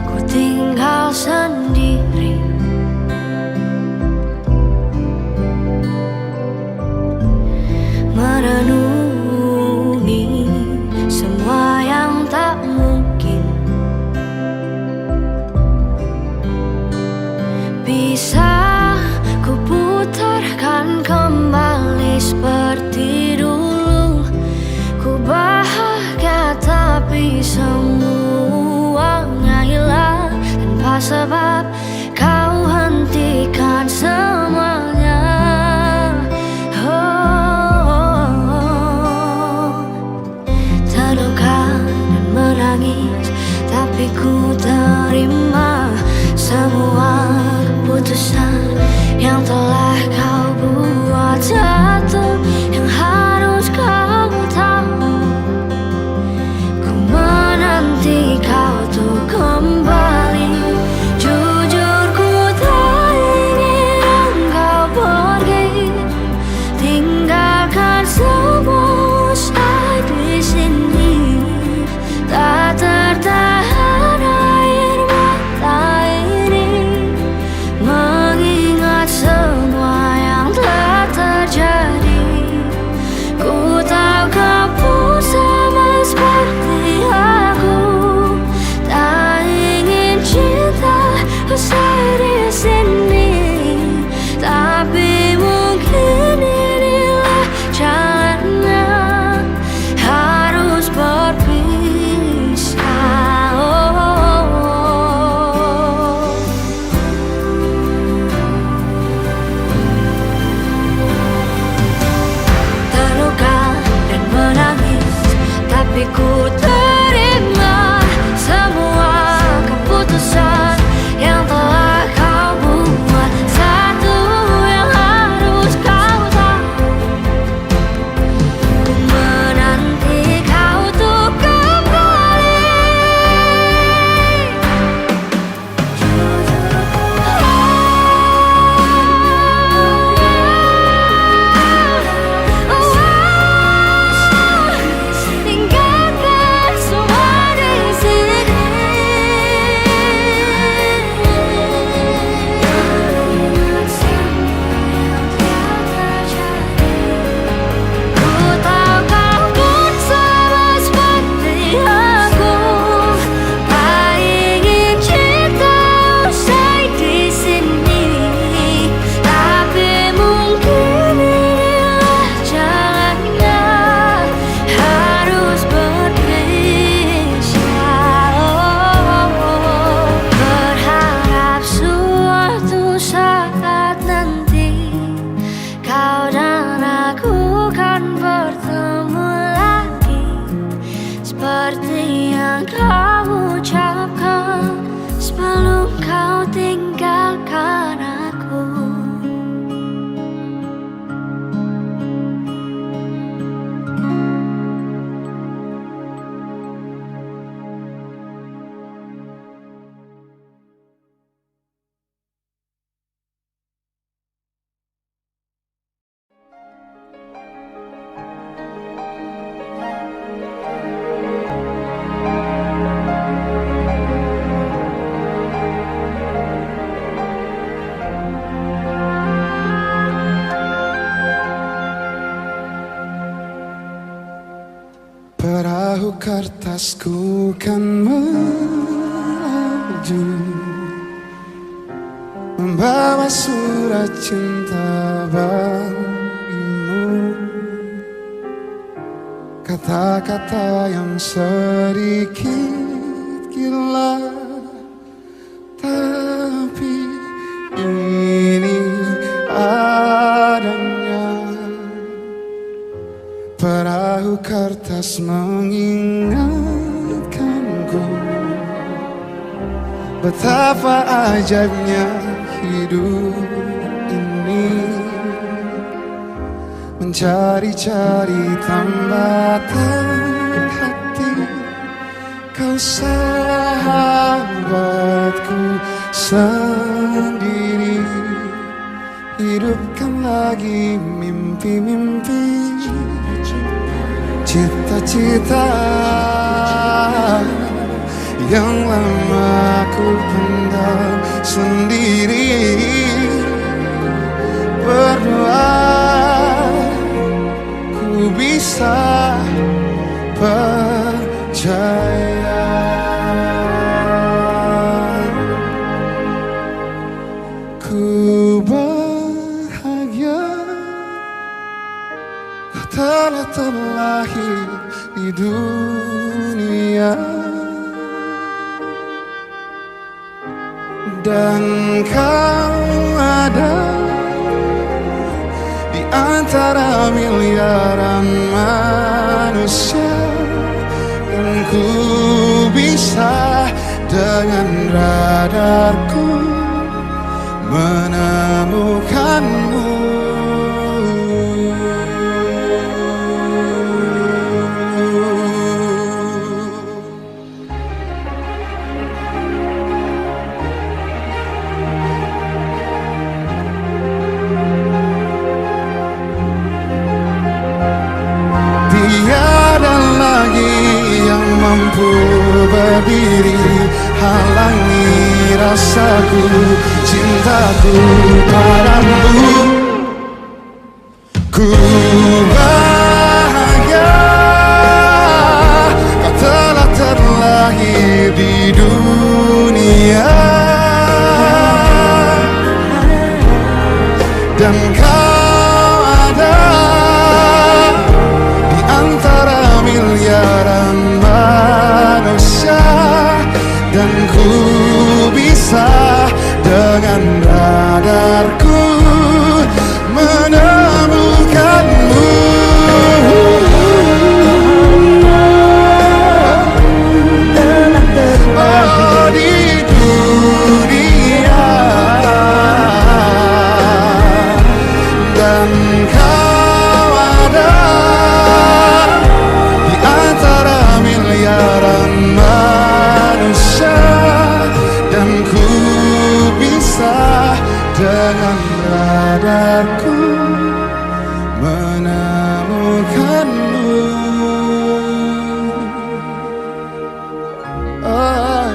ku tinggal sendiri, merenungi semua yang tak mungkin bisa ku putarkan kembali seperti dulu. Ku bahagia tapi semuanya hilang tanpa sebab kau hentikan semuanya. Terluka dan menangis, tapi ku terima semua keputusan yang telah kau buat. Satu yang harus kau tahu, ku menanti kau tuh kembali. Jujur ku tak ingin engkau pergi, tinggalkan semua usai di sini. Tak tertahan air mata ini mengingat semua yang telah terjadi. Ku tahu kau pun sama seperti aku, tak ingin cinta usai di sini. Tapi mungkin inilah jalannya, harus berpisah. Terluka dan menangis, tapi ku terima semua keputusan yang telah kau buat. Satu yang harus kau tahu, ku menanti kau tuh kembali. Tinggalkan semua di sini. Ku tahu kau pun sama seperti aku, tak ingin cinta usai di sini. Tapi mungkin inilah jalannya, harus berpisah. Berharap suatu saat nanti kau dan aku kan bertemu lagi, seperti yang kau ucapkan sebelum kau tinggalkan aku. Perahu kertasku kan melaju, membawa surat cinta bagimu. Kata-kata yang sedikit hilang, tapi ini adanya perahu kertas mengingatkanku betapa ajaibnya hidup ini, mencari-cari tambatan hati. Kau sahabatku sendiri, hidupkan lagi mimpi-mimpi, cita-cita yang lama ku pendam sendiri. Berdoa ku bisa percaya. Ku bahagia kau telah terlahir di dunia, dan kau ada di antara miliaran manusia, dan ku bisa dengan radarku menemukanmu. Tiada lagi yang mampu berdiri halangi rasaku, cintaku padamu. Ku bahagia kau telah terlahir di dunia, dan kau ada di antara miliaran manusia, dan ku bisa dengan radarku menemukanmu. Oh, di dunia, dan kau ada di antara miliaran manusia, dan ku bisa dengan radarku menemukanmu. Oh,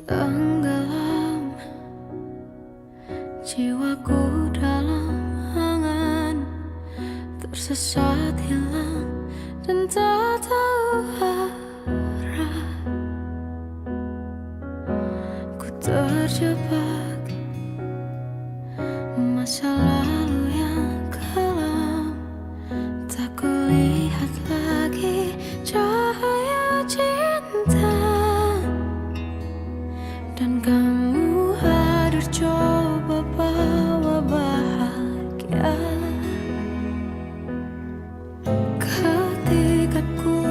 Tenggelam jiwaku dalam angan, tersesat hilang dan tak tahu arah. Ku terjebak masa lalu yang kelam, tak kulihat lagi cahaya cinta. Dan kamu hadir coba bawa bahagia ketika ku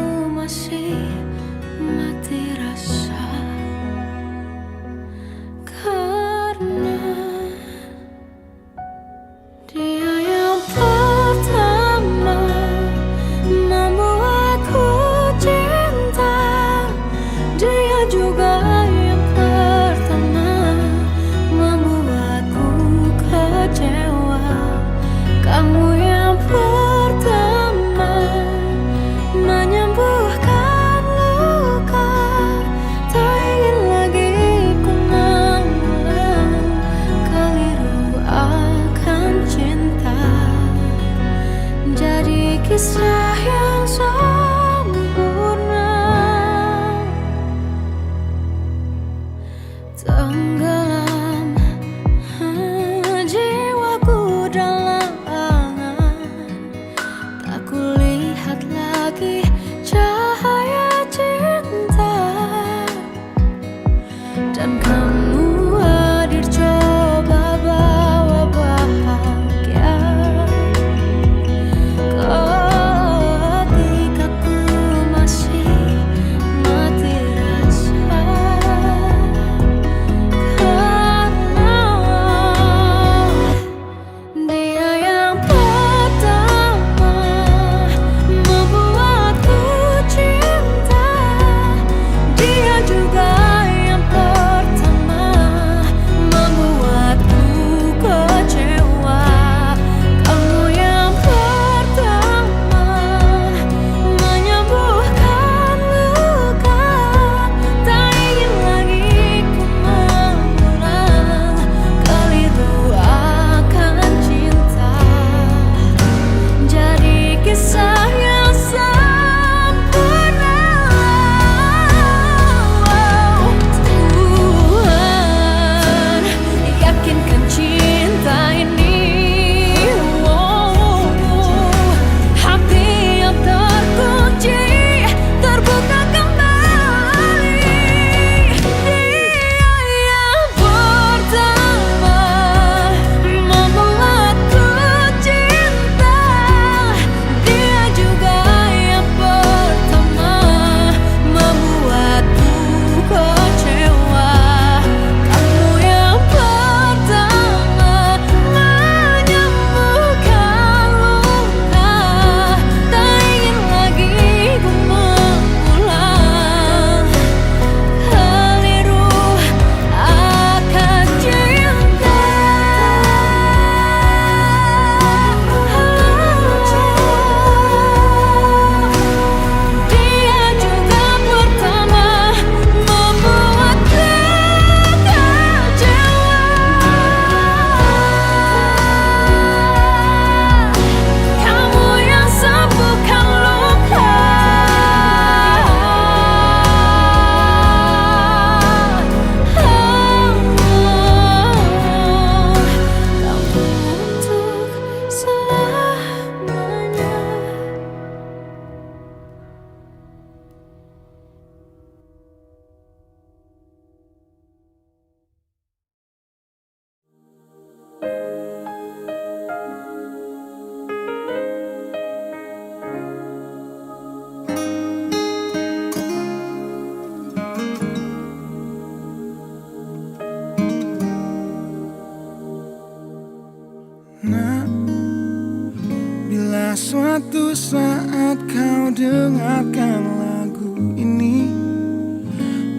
dengarkan lagu ini,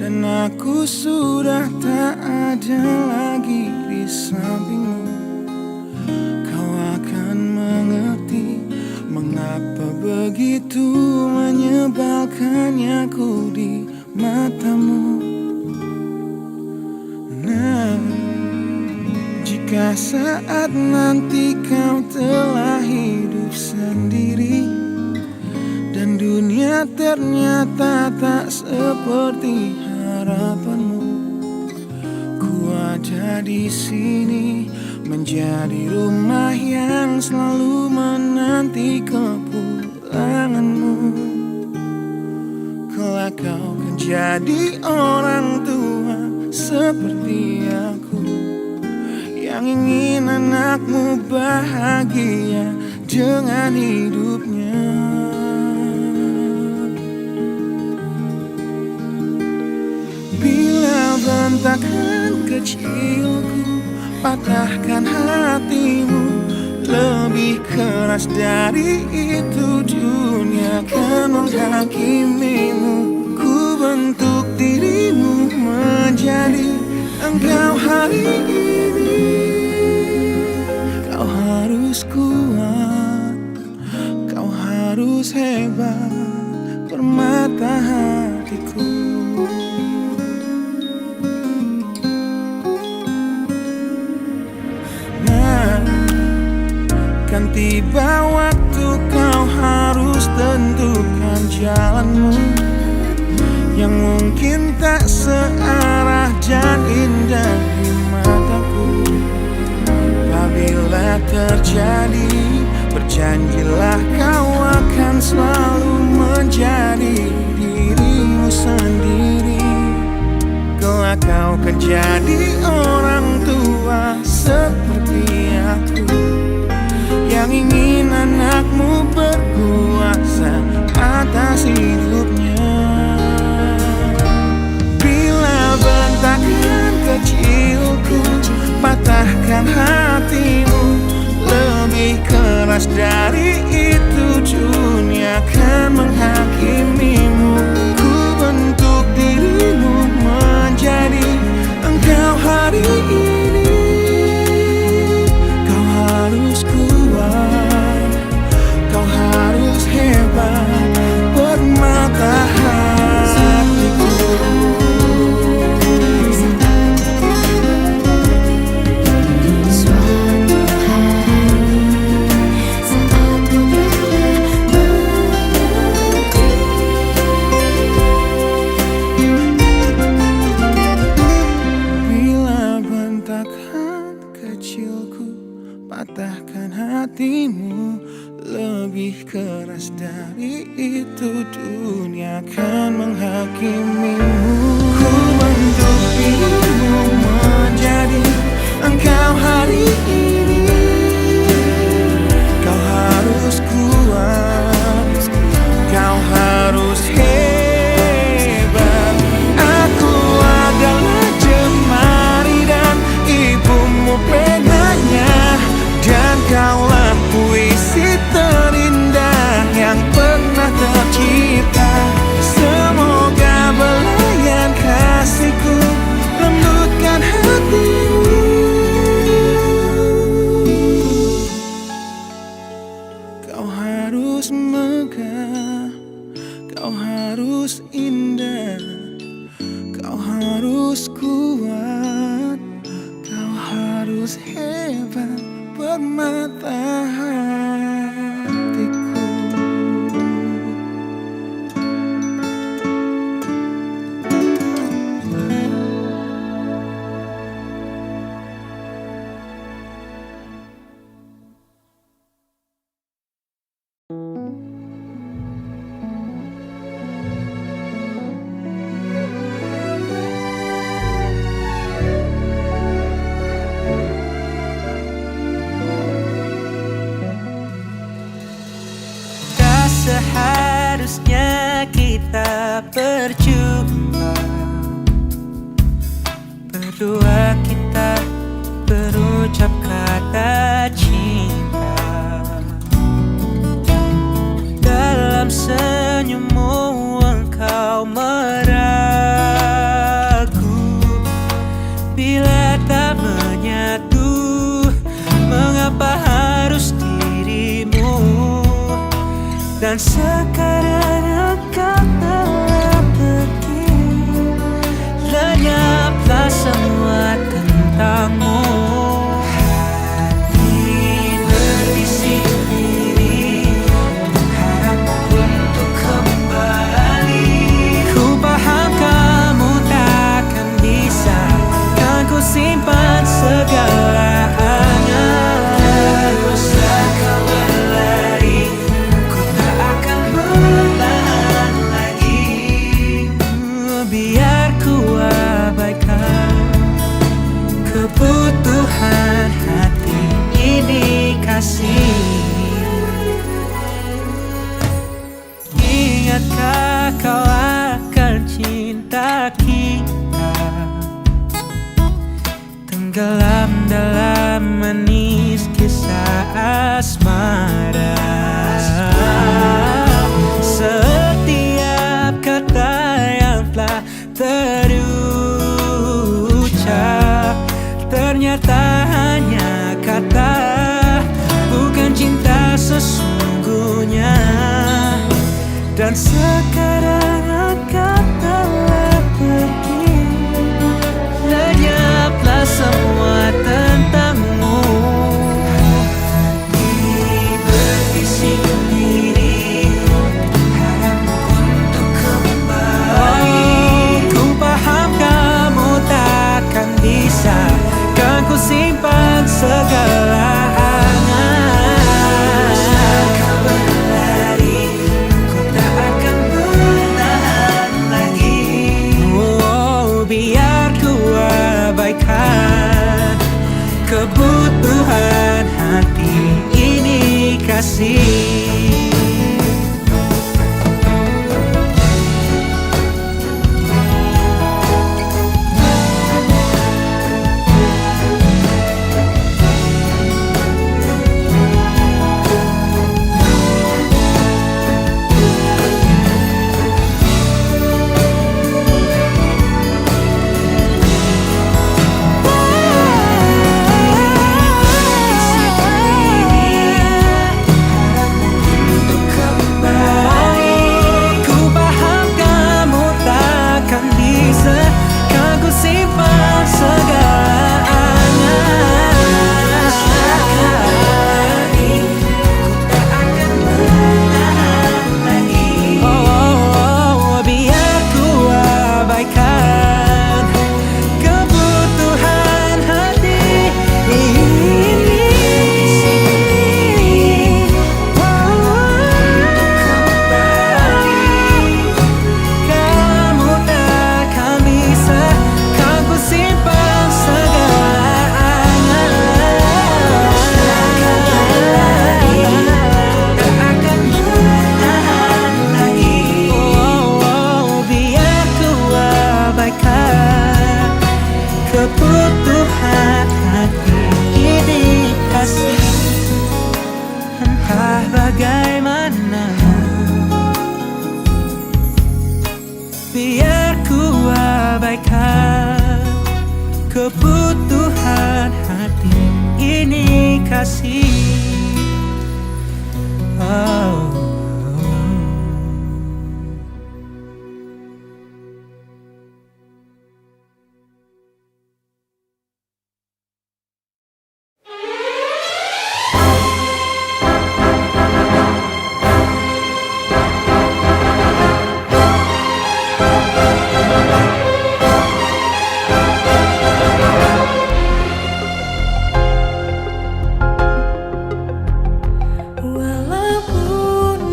dan aku sudah tak ada lagi di sampingmu. Kau akan mengerti mengapa begitu menyebalkannya ku di matamu. Nah, jika saat nanti kau telah hidup sendiri dan dunia ternyata tak seperti harapanmu, ku ada di sini menjadi rumah yang selalu menanti kepulanganmu. Kelak kau kan jadi orang tua seperti aku, yang ingin anakmu bahagia dengan hidupnya. Bila bentakan kecilku patahkan hatimu, lebih keras dari itu dunia akan menghakimimu. Ku bentuk dirimu menjadi engkau hari ini. Kau harus kuat, kau harus hebat, permata hatiku. Kan tiba waktu kau harus tentukan jalanmu, yang mungkin tak searah dan indah di mataku. Apabila terjadi, berjanjilah kau akan selalu menjadi dirimu sendiri. Kelak kau kan jadi orang tua seperti aku, yang ingin anakmu berkuasa atas hidupnya. Bila bentakan kecilku patahkan hatimu, lebih keras dari itu dunia akan menghakimimu. Ku bentuk dirimu menjadi engkau hari ini. Kau harus kuat, kau harus hebat, permata hatiku. Suatu hari saat ku mengerti, bila bentakan kecilku patahkan hatimu, lebih keras dari itu dunia akan menghakimimu. Ku bentuk dirimu menjadi engkau hari ini. Kau harus kuat, kau harus hebat. Aku adalah jemari dan ibumu penanya, dan kaulah puisi terindah yang pernah tercipta. Semoga belayan kasihku lembutkan hatimu. Kau harus megah, kau harus indah, kau harus kuat, kau harus hebat, permata hatiku. Seharusnya kita berjumpa, berdua kita berucap kata cinta dalam senyum Dan sekarang engkau telah pergi, lenyaplah semua tentangmu. Hati berbisik diri, harap untuk kembali. Ku paham kamu takkan bisa, kan ku simpan segalanya. Usah kau berlari, ku tak akan bertahan lagi. Biar ku abaikan kebutuhan hati ini kasih. Ingatkah kau akan cinta kita tenggelam dalam manis kisah asmara. Setiap kata yang telah terucap ternyata hanya kata, bukan cinta sesungguhnya. Dan sekarang engkau telah pergi, lenyaplah semua tentangmu. Hati berbisik diri, harap untuk kembali. Ku paham kamu takkan bisa, kan ku simpan segalanya. Kau berlari, ku tak akan bertahan lagi. Biar ku abaikan kebutuhan hati ini kasih. Kebutuhan hati ini kasih. Entah bagaimana, biar ku abaikan kebutuhan hati ini kasih. Oh. Walaupun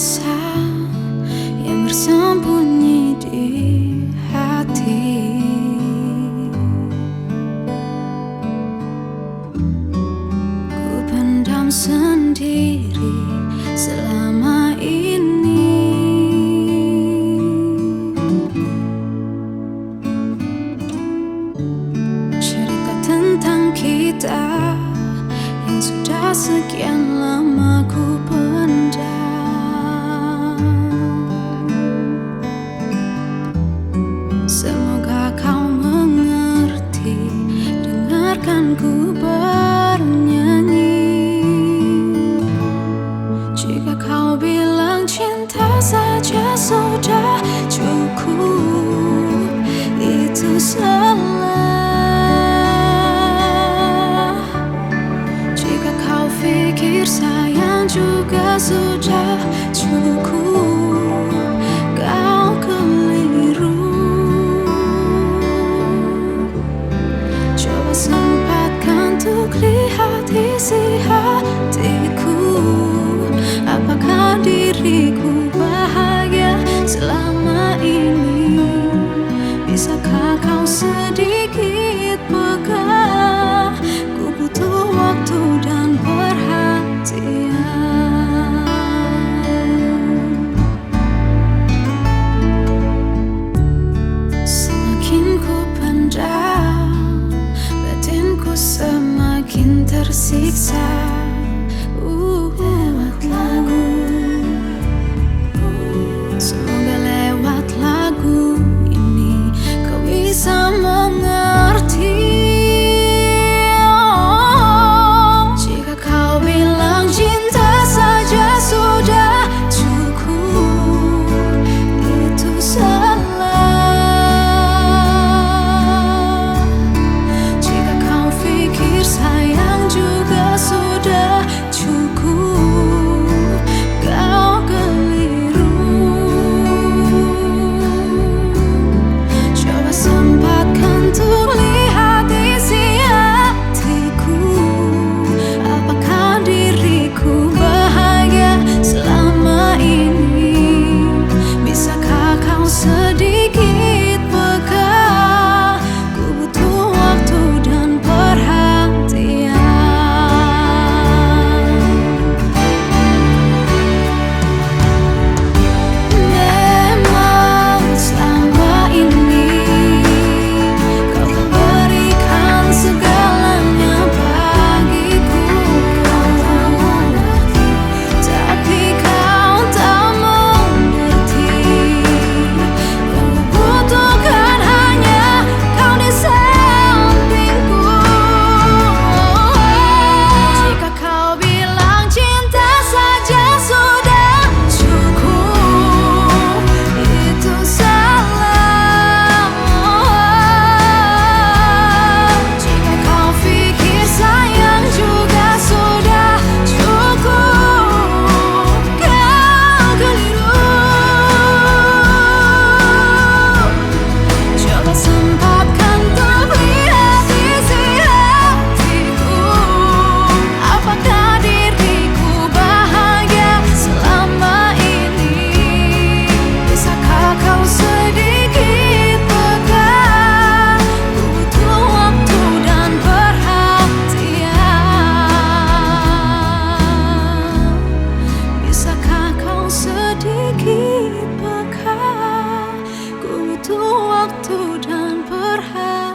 rasa yang bersembunyi di hati. Ku pendam sendiri selama ini. Cerita tentang kita yang sudah sekian lama ku pendam. Semoga kau mengerti, dengarkan ku bernyanyi. Jika kau bilang cinta saja sudah cukup, itu salah. Jika kau pikir sayang juga sudah cukup, kau keliru. Coba sempatkan untuk lihat isi hatiku. Apakah diriku bahagia selama ini? Bisakah kau sedikit peka? Ku butuh waktu dan perhatian. Semakin ku pendam, batinku semakin tersiksa. Lewat lagu, semoga lewat lagu ini kau bisa mengerti. Jika kau bilang cinta saja sudah cukup, itu salah. Jika kau pikir sayang juga sudah cukup, kau keliru. Coba sempatkan untuk lihat isi hatiku. Apakah diriku bahagia selama ini? Bisakah kau sedikit peka? Ku butuh waktu dan perhatian. Memang selama ini kau memberikan segalanya bagiku, tapi kau tak mengerti. Yang kubutuhkan hanya kau di sampingku. Jika kau bilang cinta saja sudah cukup, itu salah. Jika kau pikir sayang juga sudah cukup, kau keliru. Coba sempatkan untuk lihat isi hatiku. Apakah diriku bahagia selama ini? Bisakah kau sedikit peka? Ku butuh waktu dan perhatian. Bisakah kau sedikit peka? Ku butuh waktu dan perhatian.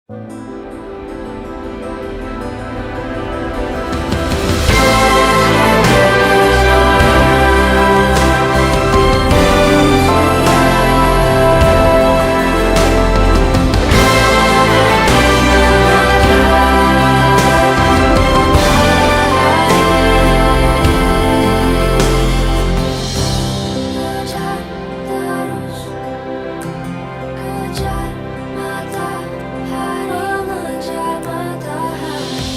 Kejar terus, kejar matahari, mengejar matahari.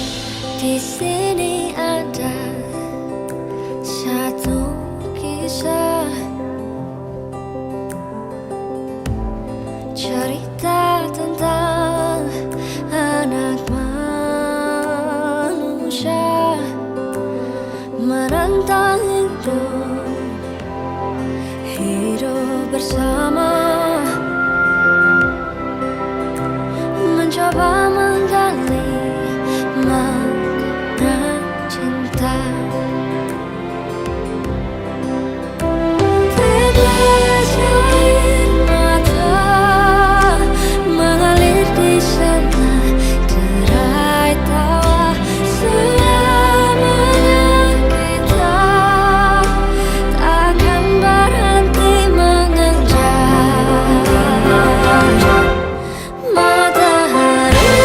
Di sini ada satu kisah, cerita tentang anak manusia menentang hidup bersama, mencoba menggali makna cinta. Tetes air mata mengalir di sana, derai tawa selamanya kita takkan berhenti mengejar matahari.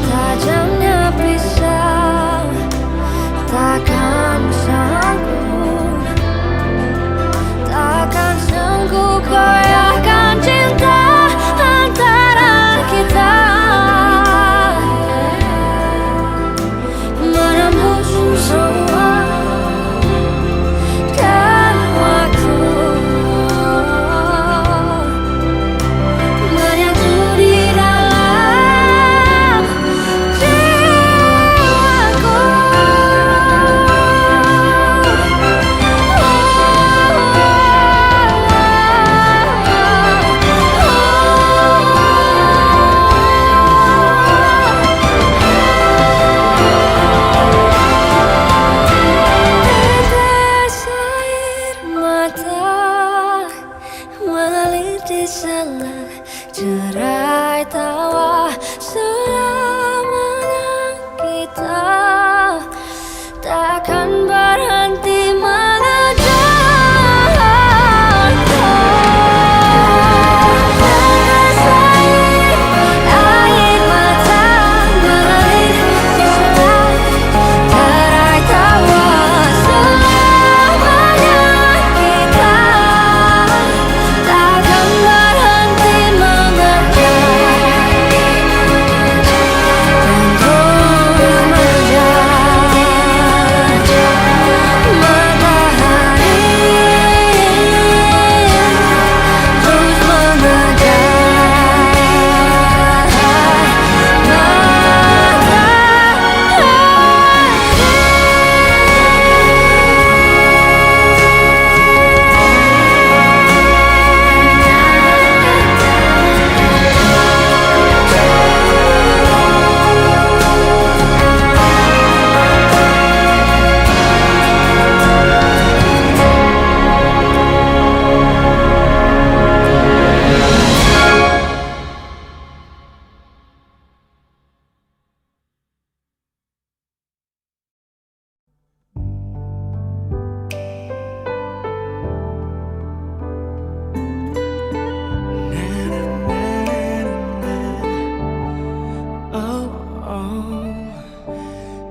Tajamnya pisau takkan sanggup, takkan sanggup goyahkan cinta antara kita, menembus semua dan waktu, menyatu di dalam jiwaku. Tetes air mata mengalir di sana, derai tawa selamanya kita takkan berhenti mengejar. Tetes air mata mengalir di sana, derai tawa selamanya kita takkan berhenti mengejar, dan terus mengejar matahari, terus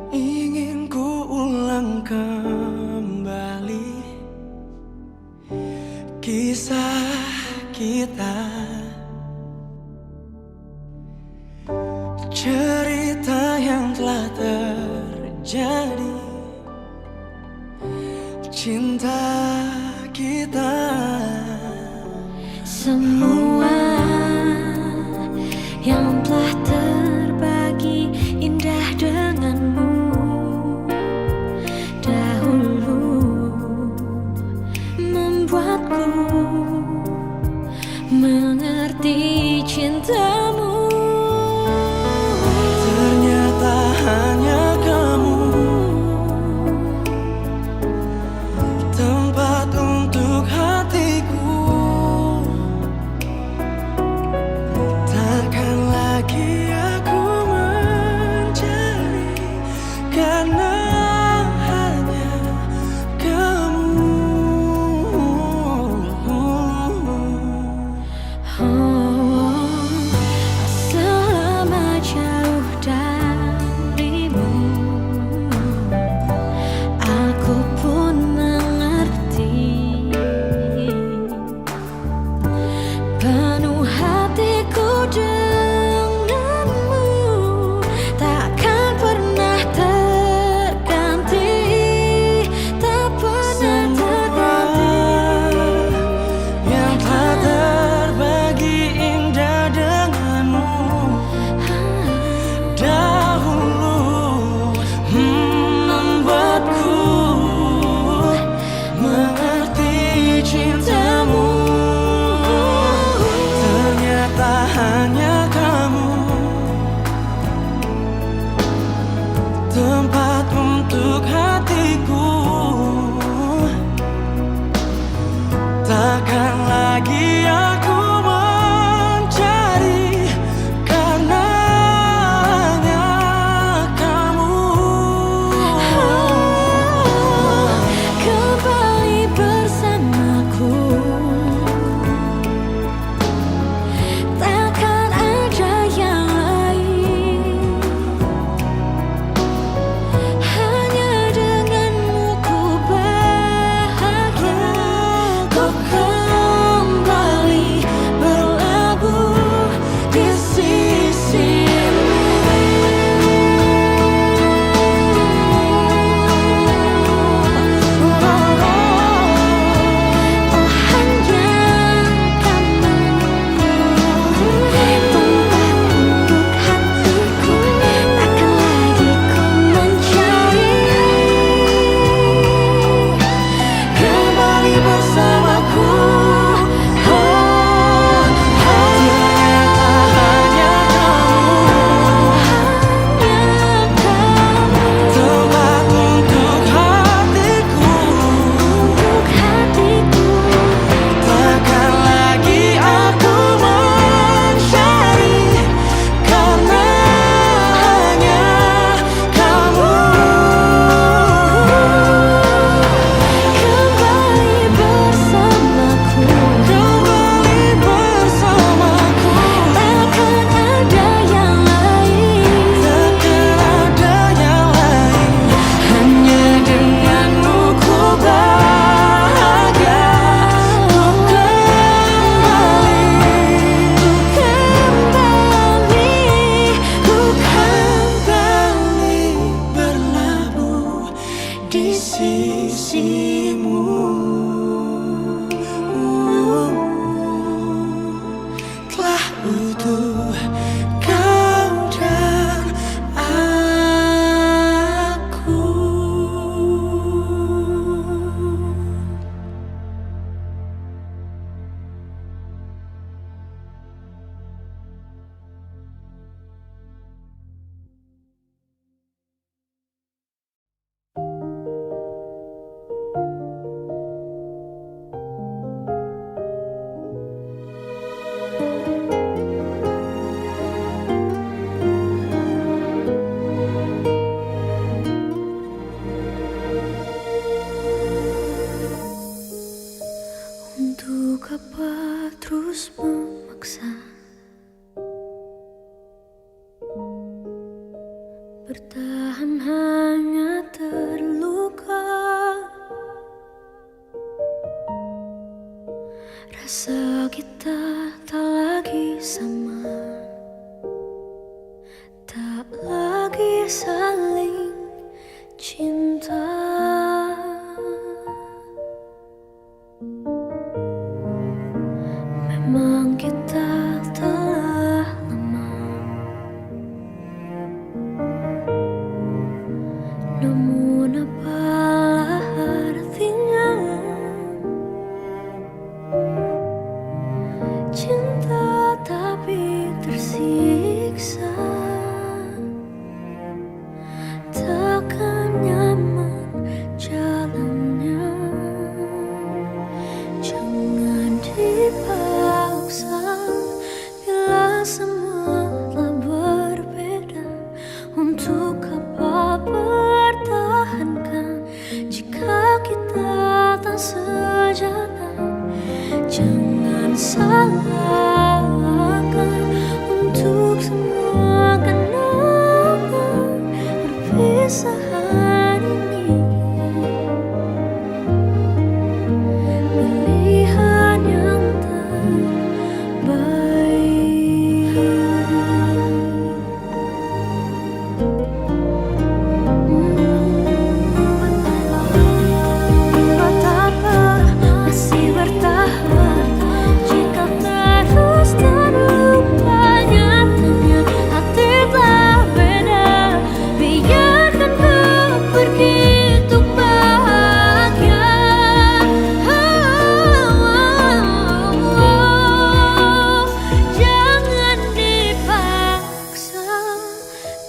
Ingin ku ulang kembali kisah kita, cerita yang telah terjadi, cinta kita. Semua yang telah terbagi indah denganmu dahulu membuatku mengerti bertahan hanya terluka. Rasa kita tak lagi sama, tak lagi saling cinta. Memang kita telah lama, namun apalah artinya cinta tapi tersiksa. Takkan nyaman jalannya, jangan dipaksa. Bila semua telah berbeda, untuk apa pertahankan jika kita tak sejalan? Jangan salahkan untuk semua kenangan perpisahan ini. Pilihan yang betapa masih bertahan jika terus terlupa nyatanya hati telah beda. Biarkan kau pergi untuk bahagia. Jangan dipaksa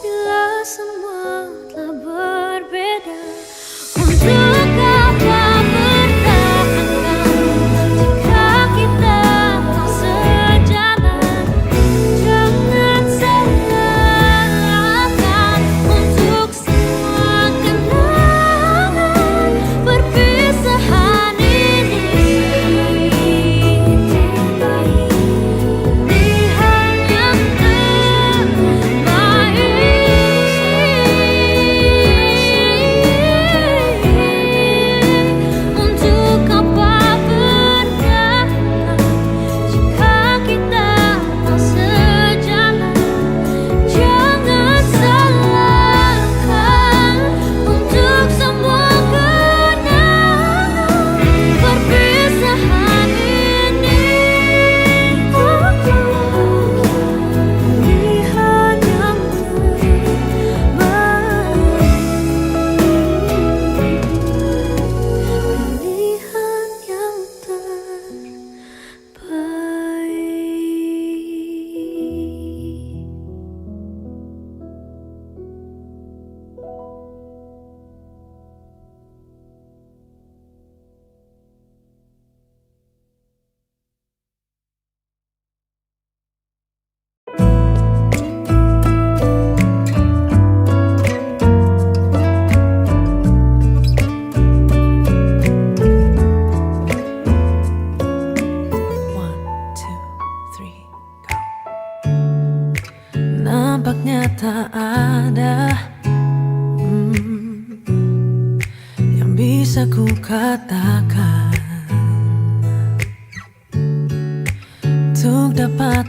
bila semua telah berbeda. Untuk apa bertahankan jika kita tak sejalan? Jangan salahkan untuk semua kenangan perpisahan ini. Pilihan yang untuk apa bertahan jika kita tak sejalan? Jangan salahkan untuk semua kenangan perpisahan ini. Pilihan yang pilihan yang terbaik. Nampaknya tak ada yang bisa ku katakan untuk dapat